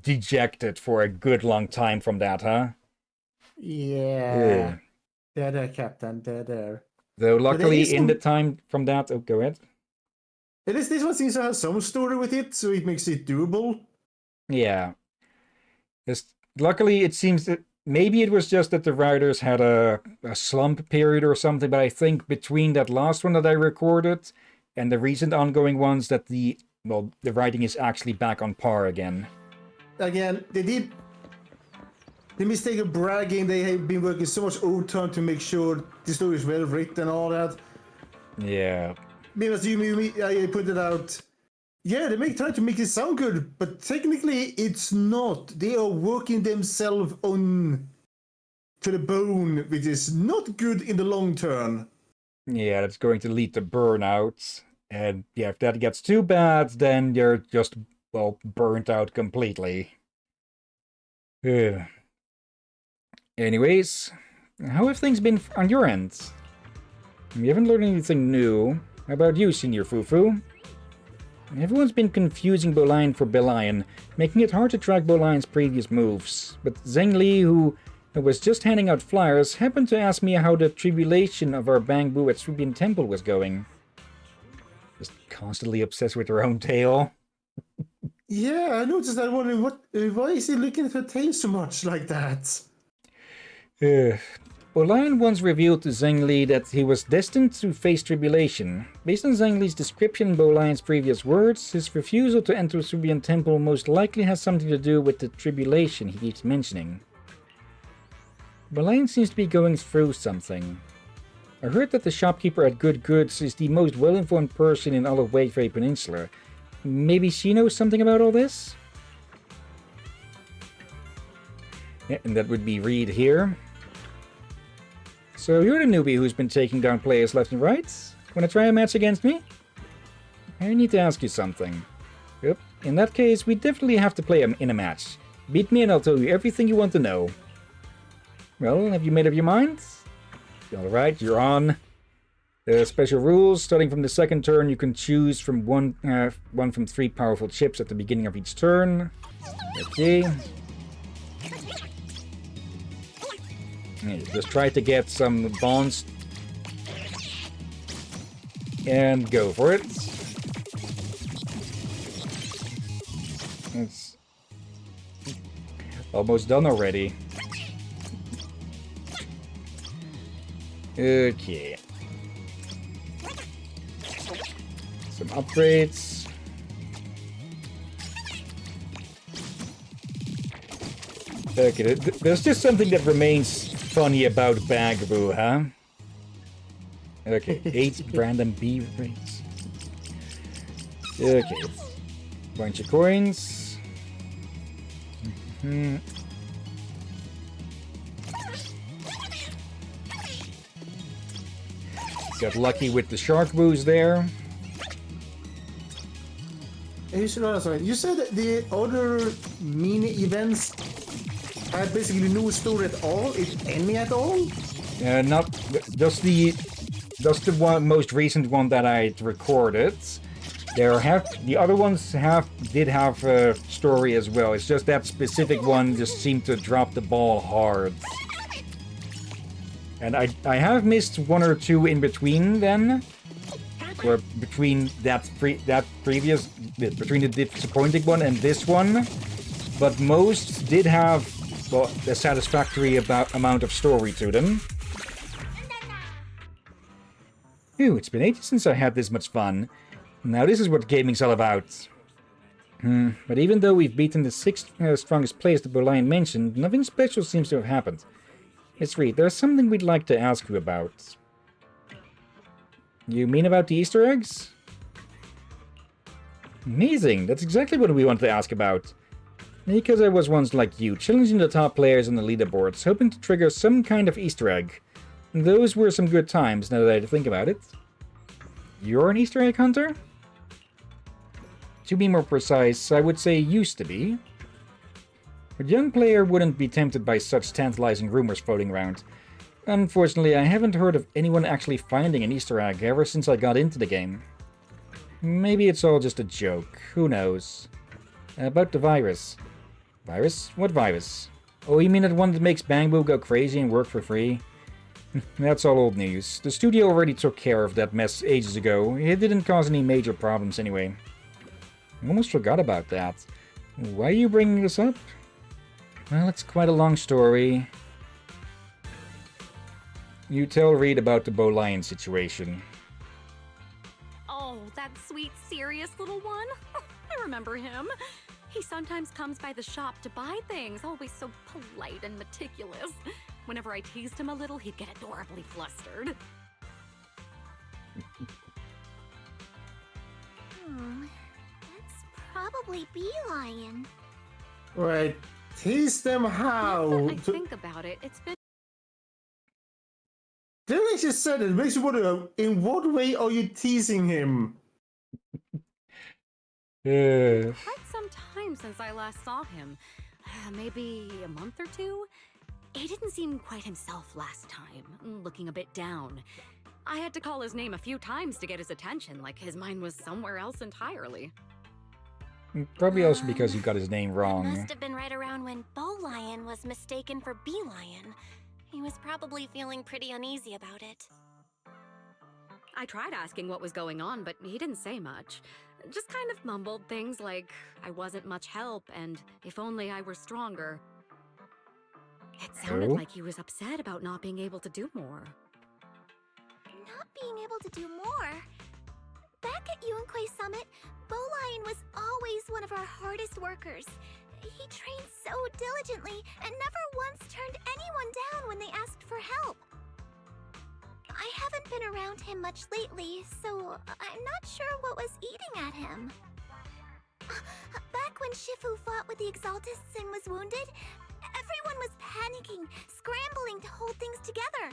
dejected for a good long time from that, huh? Yeah. There, Captain. There. Though luckily in the time from that... Oh, go ahead. At least this one seems to have some story with it, so it makes it doable. Yeah. Luckily, it seems that maybe it was just that the writers had a slump period or something, but I think between that last one that I recorded and the recent ongoing ones that the writing is actually back on par again. Again, they did the mistake of bragging they have been working so much overtime to make sure the story is well written and all that. Yeah. Because I pointed out, yeah, they try to make it sound good, but technically it's not. They are working themselves on to the bone, which is not good in the long term. Yeah, that's going to lead to burnout. And yeah, if that gets too bad, then you're just, burnt out completely. Anyways, how have things been on your end? We haven't learned anything new. How about you, Senior Fufu? Everyone's been confusing Bolian for Belian, making it hard to track Bolian's previous moves. But Zhengli, who was just handing out flyers, happened to ask me how the tribulation of our Bangbu at Subian Temple was going. Just constantly obsessed with her own tail. Yeah, I noticed that. Wondering why is he looking at her tail so much like that? Bolian once revealed to Zhengli that he was destined to face tribulation. Based on Zhengli's description and Bolian's previous words, his refusal to enter Subian Temple most likely has something to do with the tribulation he keeps mentioning. Bolian seems to be going through something. I heard that the shopkeeper at Good Goods is the most well-informed person in all of Wayfrey Peninsula. Maybe she knows something about all this? Yeah, and that would be Reed here. So you're the newbie who's been taking down players left and right? Wanna try a match against me? I need to ask you something. Yep, in that case, we definitely have to play in a match. Beat me and I'll tell you everything you want to know. Well, have you made up your mind? Alright, you're on. Special rules, starting from the second turn, you can choose from one from 3 powerful chips at the beginning of each turn. Okay. Just try to get some bonds. And go for it. It's almost done already. Okay. Some upgrades. Okay, there's just something that remains funny about Bagaboo, huh? Okay, 8 random B rates. Okay. Bunch of coins. Got lucky with the shark boos there. You said that the other mini events had basically no story at all, if any at all? Not just the one most recent one that I recorded. The other ones did have a story as well. It's just that specific one just seemed to drop the ball hard. And I have missed 1 or 2 in between then. Or between between the disappointing one and this one. But most did have, well, a satisfactory amount of story to them. Ooh, it's been ages since I had this much fun. Now this is what gaming's all about. But even though we've beaten the 6th strongest players that Bolian mentioned, nothing special seems to have happened. Let's read. There's something we'd like to ask you about. You mean about the Easter eggs? Amazing! That's exactly what we wanted to ask about. Because I was once like you, challenging the top players on the leaderboards, hoping to trigger some kind of Easter egg. And those were some good times, now that I think about it. You're an Easter egg hunter? To be more precise, I would say used to be. A young player wouldn't be tempted by such tantalizing rumors floating around. Unfortunately, I haven't heard of anyone actually finding an Easter egg ever since I got into the game. Maybe it's all just a joke, who knows. About the virus. Virus? What virus? Oh, you mean that one that makes Bangbo go crazy and work for free? That's all old news. The studio already took care of that mess ages ago. It didn't cause any major problems anyway. I almost forgot about that. Why are you bringing this up? Well, it's quite a long story. You tell Reed about the Bolian situation. Oh, that sweet, serious little one? I remember him. He sometimes comes by the shop to buy things, always so polite and meticulous. Whenever I teased him a little, he'd get adorably flustered. That's probably Beelion. Right. Tease them how? Now that I think about it, it's been They actually said it. Makes you wonder, in what way are you teasing him? quite some time since I last saw him. Maybe a month or 2? He didn't seem quite himself last time, looking a bit down. I had to call his name a few times to get his attention, like his mind was somewhere else entirely. Probably also because you got his name wrong. Must have been right around when Bolion was mistaken for Beelion. He was probably feeling pretty uneasy about it. I tried asking what was going on, but he didn't say much. Just kind of mumbled things like, I wasn't much help, and if only I were stronger. It sounded Oh? like he was upset about not being able to do more. Not being able to do more? Back at Yunkui Summit, Bolian was always one of our hardest workers. He trained so diligently and never once turned anyone down when they asked for help. I haven't been around him much lately, so I'm not sure what was eating at him. Back when Shifu fought with the Exaltists and was wounded, everyone was panicking, scrambling to hold things together.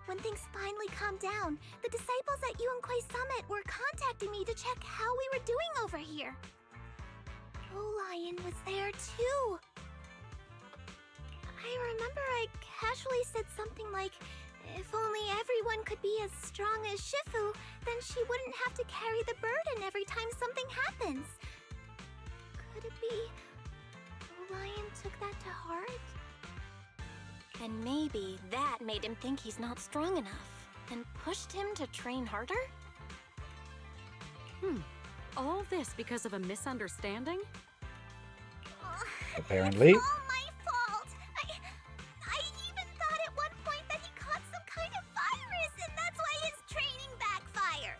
When things finally calmed down, the disciples at Yunkui Summit were contacting me to check how we were doing over here. Lion was there too. I remember I casually said something like, if only everyone could be as strong as Shifu, then she wouldn't have to carry the burden every time something happens. Could it be Lion took that to heart? And maybe that made him think he's not strong enough and pushed him to train harder? All this because of a misunderstanding? Apparently. It's all my fault. I even thought at one point that he caught some kind of virus, and that's why his training backfired.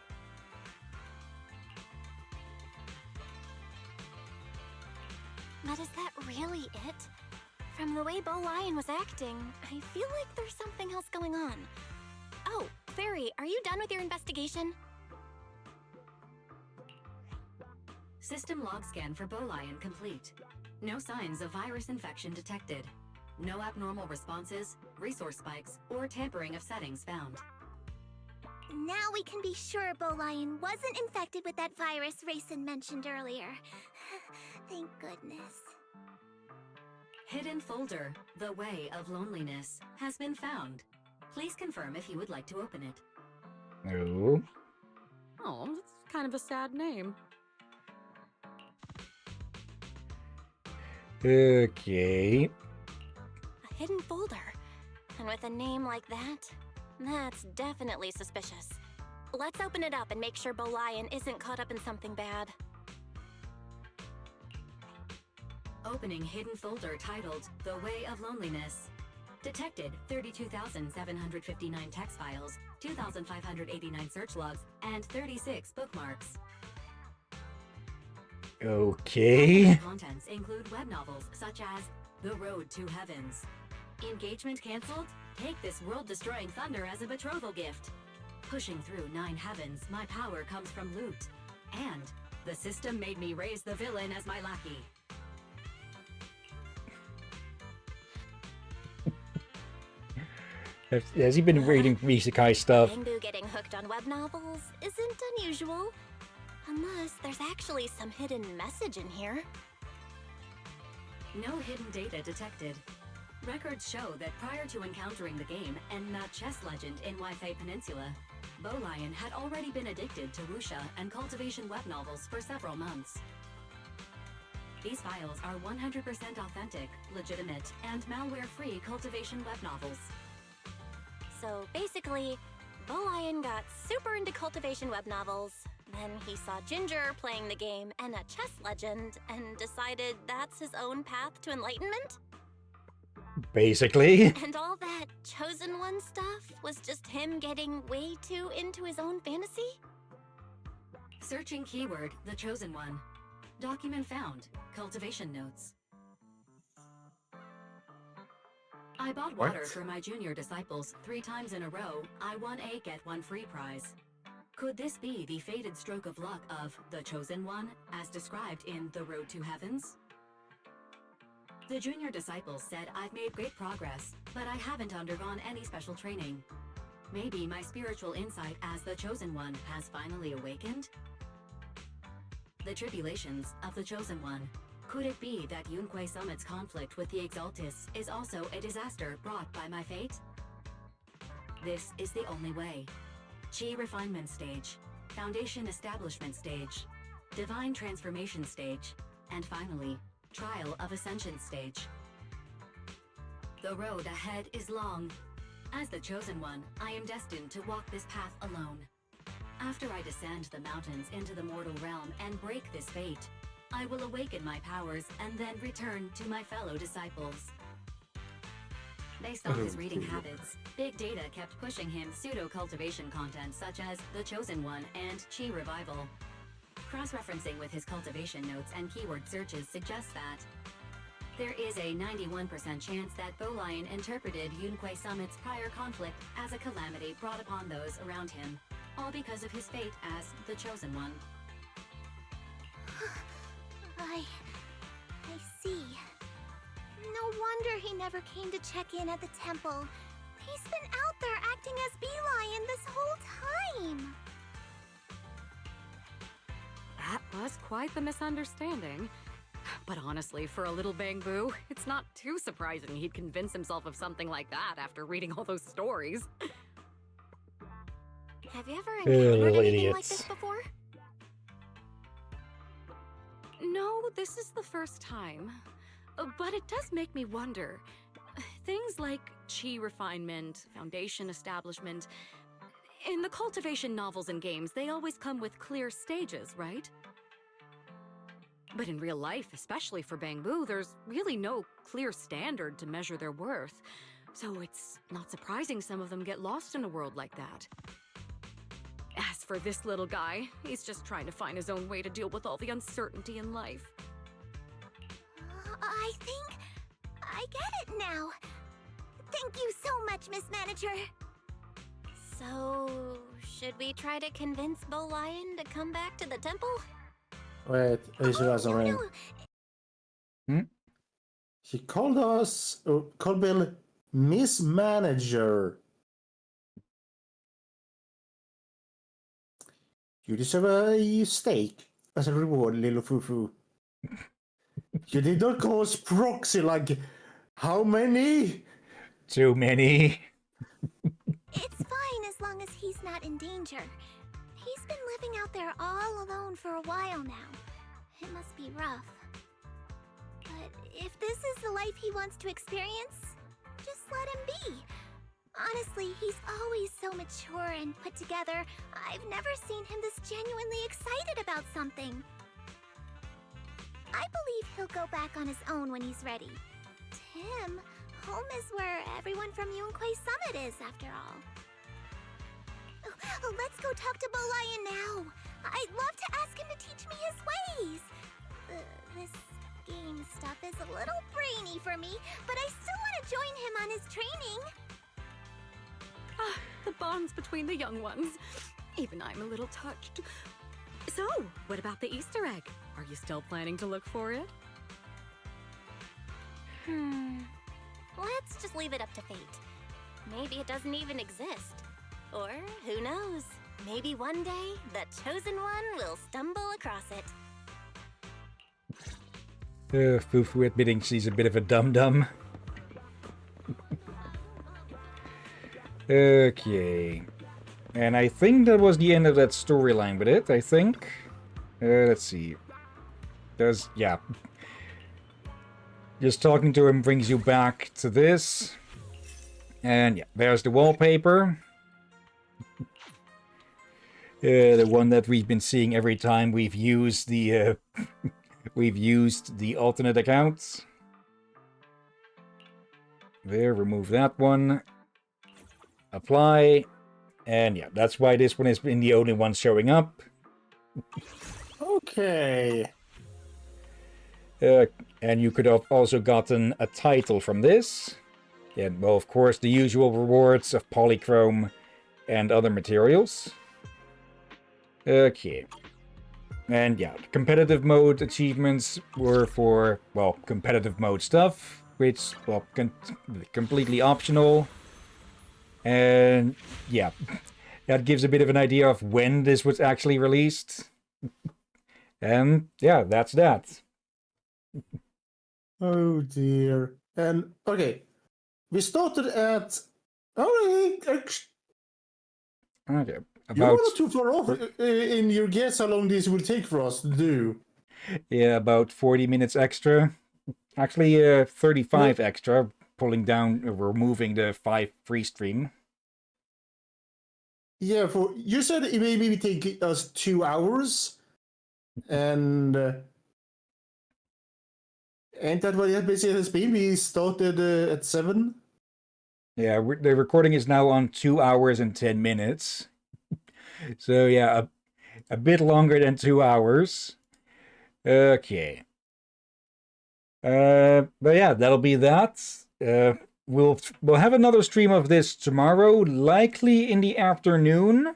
But is that really it? From the way Bolian was acting, I feel like there's something else going on. Oh, Fairy, are you done with your investigation? System log scan for Bolian complete. No signs of virus infection detected. No abnormal responses, resource spikes, or tampering of settings found. Now we can be sure Bolian wasn't infected with that virus Raisin mentioned earlier. Thank goodness. Hidden folder, The Way of Loneliness, has been found. Please confirm if you would like to open it. No. Oh, that's kind of a sad name. Okay. A hidden folder. And with a name like that, that's definitely suspicious. Let's open it up and make sure Bolian isn't caught up in something bad. Opening hidden folder titled The Way of Loneliness. Detected 32,759 text files, 2,589 search logs, and 36 bookmarks. Okay. Contents include web novels such as The Road to Heavens. Engagement cancelled? Take this world-destroying thunder as a betrothal gift. Pushing through 9 heavens, my power comes from loot. And the system made me raise the villain as my lackey. Has he been reading isekai stuff? Bangbu getting hooked on web novels isn't unusual. Unless there's actually some hidden message in here. No hidden data detected. Records show that prior to encountering the game and the chess legend in Waifei Peninsula, Bolian had already been addicted to wuxia and cultivation web novels for several months. These files are 100% authentic, legitimate, and malware-free cultivation web novels. So basically, Bolian got super into cultivation web novels. Then he saw Ginger playing the game and a chess legend and decided that's his own path to enlightenment? Basically. And all that Chosen One stuff was just him getting way too into his own fantasy? Searching keyword, The Chosen One. Document found, cultivation notes. I bought water What? for my junior disciples 3 times in a row. I won a get one free prize. Could this be the fated stroke of luck of the Chosen One, as described in The Road to Heavens? The junior disciples said I've made great progress, but I haven't undergone any special training. Maybe my spiritual insight as the Chosen One has finally awakened? The tribulations of the Chosen One. Could it be that Yunkui Summit's conflict with the Exaltists is also a disaster brought by my fate? This is the only way. Chi refinement stage, foundation establishment stage, divine transformation stage, and finally, trial of ascension stage. The road ahead is long. As the Chosen One, I am destined to walk this path alone. After I descend the mountains into the mortal realm and break this fate, I will awaken my powers and then return to my fellow disciples. Based on his Oh, reading dear. habits, big data kept pushing him pseudo-cultivation content such as The Chosen One and Chi Revival. Cross-referencing with his cultivation notes and keyword searches suggests that there is a 91% chance that Bolian interpreted Yunque Summit's prior conflict as a calamity brought upon those around him, all because of his fate as the Chosen One. I see. No wonder he never came to check in at the temple. He's been out there acting as Bee-Lion this whole time. That was quite the misunderstanding. But honestly, for a little Bangbu, it's not too surprising he'd convince himself of something like that after reading all those stories. Have you ever encountered little anything like idiots. this before? No, this is the first time. But it does make me wonder. Things like chi refinement, foundation establishment. In the cultivation novels and games, they always come with clear stages, right? But in real life, especially for Bangbu, there's really no clear standard to measure their worth. So it's not surprising some of them get lost in a world like that. As for this little guy, he's just trying to find his own way to deal with all the uncertainty in life. I think I get it now. Thank you so much, Miss Manager. So, should we try to convince Bolian to come back to the temple? Wait, she has a ring. She called us, called Bill Miss Manager. You deserve a steak as a reward, little foo-foo. You did not call us proxy like, how many? Too many. It's fine as long as he's not in danger. He's been living out there all alone for a while now. It must be rough. But if this is the life he wants to experience, just let him be. Honestly, he's always so mature and put together. I've never seen him this genuinely excited about something. I believe he'll go back on his own when he's ready. Tim, home is where everyone from Yunque Summit is, after all. Let's go talk to Bolian now. I'd love to ask him to teach me his ways. This game stuff is a little brainy for me, but I still want to join him on his training. Ah, the bonds between the young ones. Even I'm a little touched. So, what about the Easter egg? Are you still planning to look for it? Let's just leave it up to fate. Maybe it doesn't even exist. Or, who knows? Maybe one day, the Chosen One will stumble across it. Fufu admitting she's a bit of a dum-dum. Okay. And I think that was the end of that storyline with it, I think. Let's see. Yeah. Just talking to him brings you back to this. And yeah, there's the wallpaper. The one that we've been seeing every time we've used the we've used the alternate accounts. There, remove that one. Apply. And yeah, that's why this one has been the only one showing up. Okay. And you could have also gotten a title from this. And, well, of course, the usual rewards of polychrome and other materials. Okay. And yeah, competitive mode achievements were for, well, competitive mode stuff, which, well, completely optional. And yeah, that gives a bit of an idea of when this was actually released. And yeah, that's that. Oh dear. And okay, we started at. Oh, Okay. you're not too far off in your guess how long this will take for us to do. Yeah, about 40 minutes extra. Actually, 35 extra, pulling down, removing the 5 free stream. Yeah, for you said it maybe take us 2 hours, and ain't that what it basically has been? We started at 7. Yeah, the recording is now on 2 hours and 10 minutes. So yeah, a bit longer than 2 hours. Okay. But yeah, that'll be that. We'll have another stream of this tomorrow, likely in the afternoon,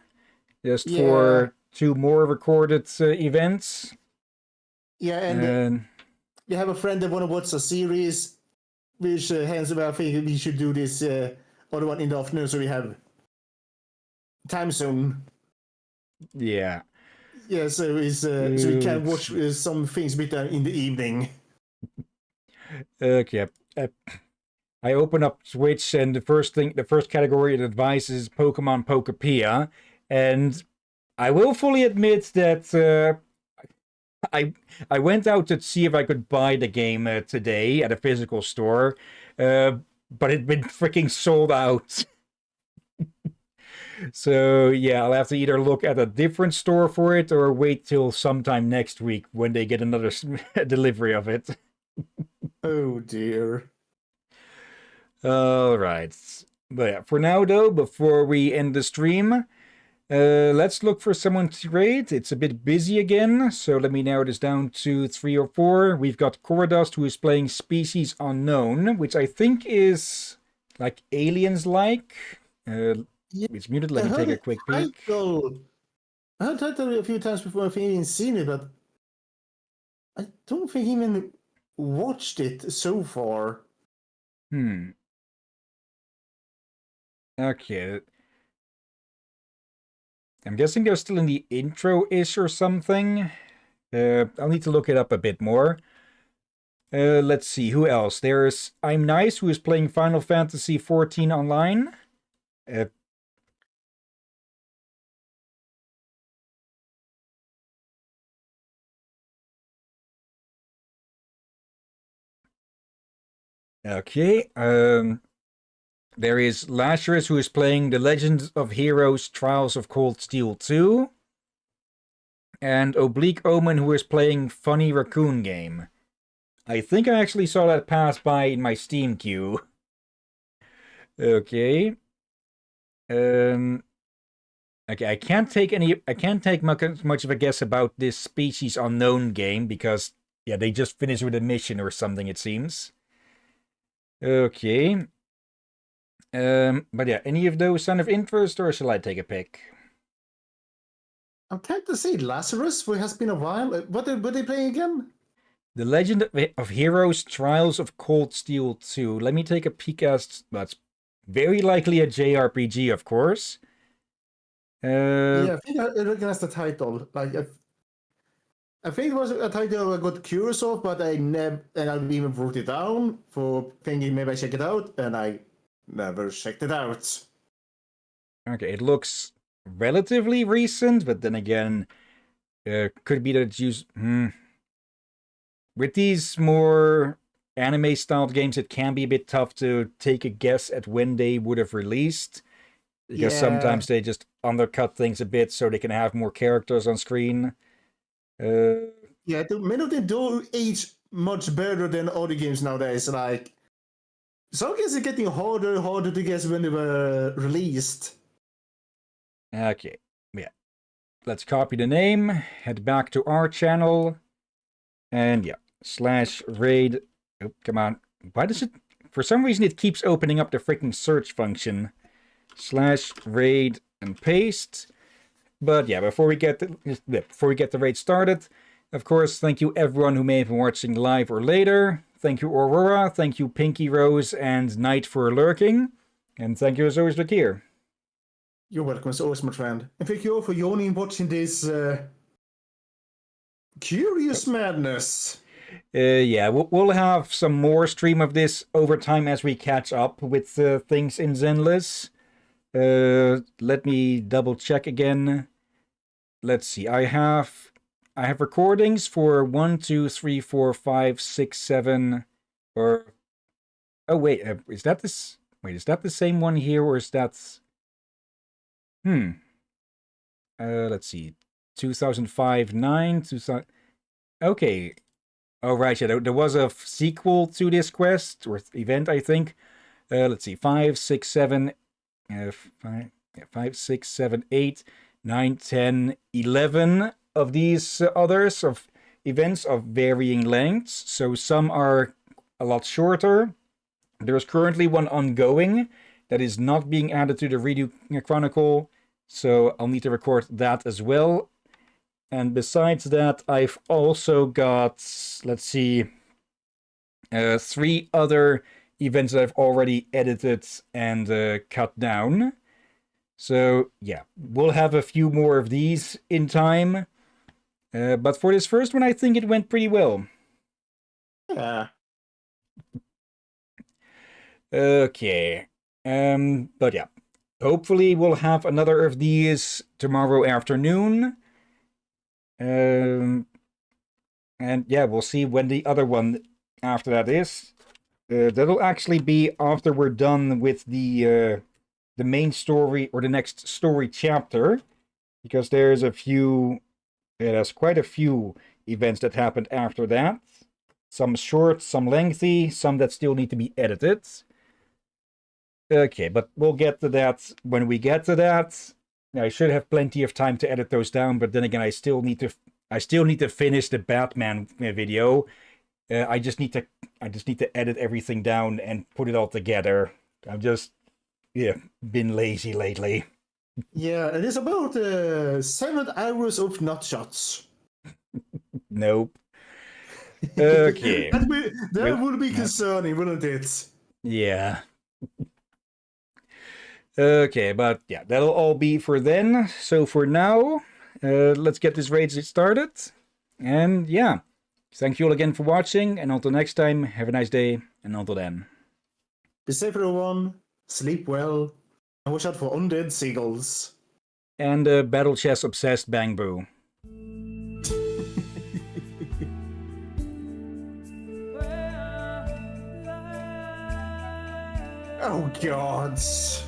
just Yeah. for 2 more recorded events. Yeah, and we have a friend that want to watch a series, which hence I think we should do this other one in the afternoon, so we have time zone. Yeah. Yeah, so so we can watch some things with in the evening. Okay. I open up Switch, and the first category it advises is Pokemon Pokepia, and I will fully admit that I went out to see if I could buy the game today at a physical store, but it'd been freaking sold out. So yeah, I'll have to either look at a different store for it or wait till sometime next week when they get another delivery of it. Oh dear. All right. But yeah, for now though, before we end the stream, let's look for someone to raid. It's a bit busy again, so let me narrow this down to 3 or 4. We've got Korodust, who is playing Species Unknown, which I think is like Aliens-like. It's muted. Let me take a quick peek. I heard title a few times before. I've even seen it, but I don't think I even watched it so far. Okay. I'm guessing they're still in the intro-ish or something. I'll need to look it up a bit more. Let's see, who else? There's I'm Nice, who is playing Final Fantasy XIV online. Okay, there is Lazarus, who is playing The Legend of Heroes Trials of Cold Steel 2. And Oblique Omen, who is playing Funny Raccoon Game. I think I actually saw that pass by in my Steam queue. Okay. Okay, I can't take much of a guess about this Species Unknown game because, yeah, they just finished with a mission or something, it seems. Okay. But yeah, any of those sound of interest, or shall I take a pick? I'm tempted to say Lazarus, for it has been a while. What are they playing again? The Legend of Heroes Trials of Cold Steel 2. Let me take a peek at... That's very likely a JRPG, of course. Yeah, I think I recognize the title. Like, I think it was a title I got curious of, but I even wrote it down for thinking maybe I check it out, and I never checked it out. Okay, it looks relatively recent, but then again, could be that it's used... With these more anime-styled games, it can be a bit tough to take a guess at when they would have released. Because sometimes they just undercut things a bit so they can have more characters on screen. Yeah, many of them do age much better than other games nowadays. Like, some games are getting harder to guess when they were released. Okay, yeah. Let's copy the name, head back to our channel, and yeah, /raid. Oh, come on. Why does it... For some reason, it keeps opening up the freaking search function. /raid and paste. But yeah, before we get the raid started, of course, thank you everyone who may have been watching live or later. Thank you Aurora, thank you Pinky Rose and Knight for lurking, and thank you as always Lakir. You're welcome as always, my friend. And thank you all for joining and watching this curious madness. Yeah, we'll have some more stream of this over time as we catch up with things in Zenless. Let me double check again. Let's see. I have recordings for 1, 2, 3, 4, 5, 6, 7. Or oh wait, is that this? Wait, is that the same one here, or is that? Let's see. 2005, 9, 2000. Okay. Oh right, yeah. There was a sequel to this quest or event, I think. Let's see, 5, 6, 7, 5, 6, 7, 8, 9, 10, 11 of these others of events of varying lengths. So some are a lot shorter. There's currently one ongoing that is not being added to the Redo Chronicle, so I'll need to record that as well. And besides that, I've also got, let's see, 3 other events that I've already edited and cut down. So yeah, we'll have a few more of these in time. But for this first one, I think it went pretty well. Yeah. Okay. But yeah, hopefully we'll have another of these tomorrow afternoon. And yeah, we'll see when the other one after that is. That'll actually be after we're done with the main story or the next story chapter, because there's quite a few events that happened after that. Some short, some lengthy, some that still need to be edited. Okay, but we'll get to that when we get to that. I should have plenty of time to edit those down, but then again, I still need to finish the Batman video. I just need to edit everything down and put it all together. I've just been lazy lately. Yeah, it is about 7 hours of nut shots. Nope. Okay. that would be concerning, wouldn't it? Yeah. Okay, but yeah, that'll all be for then. So for now, let's get this raid started. And yeah, thank you all again for watching. And until next time, have a nice day. And until then. Be safe, everyone. Sleep well. And watch out for undead seagulls. And Battle Chess Obsessed Bang Boo. Oh, gods.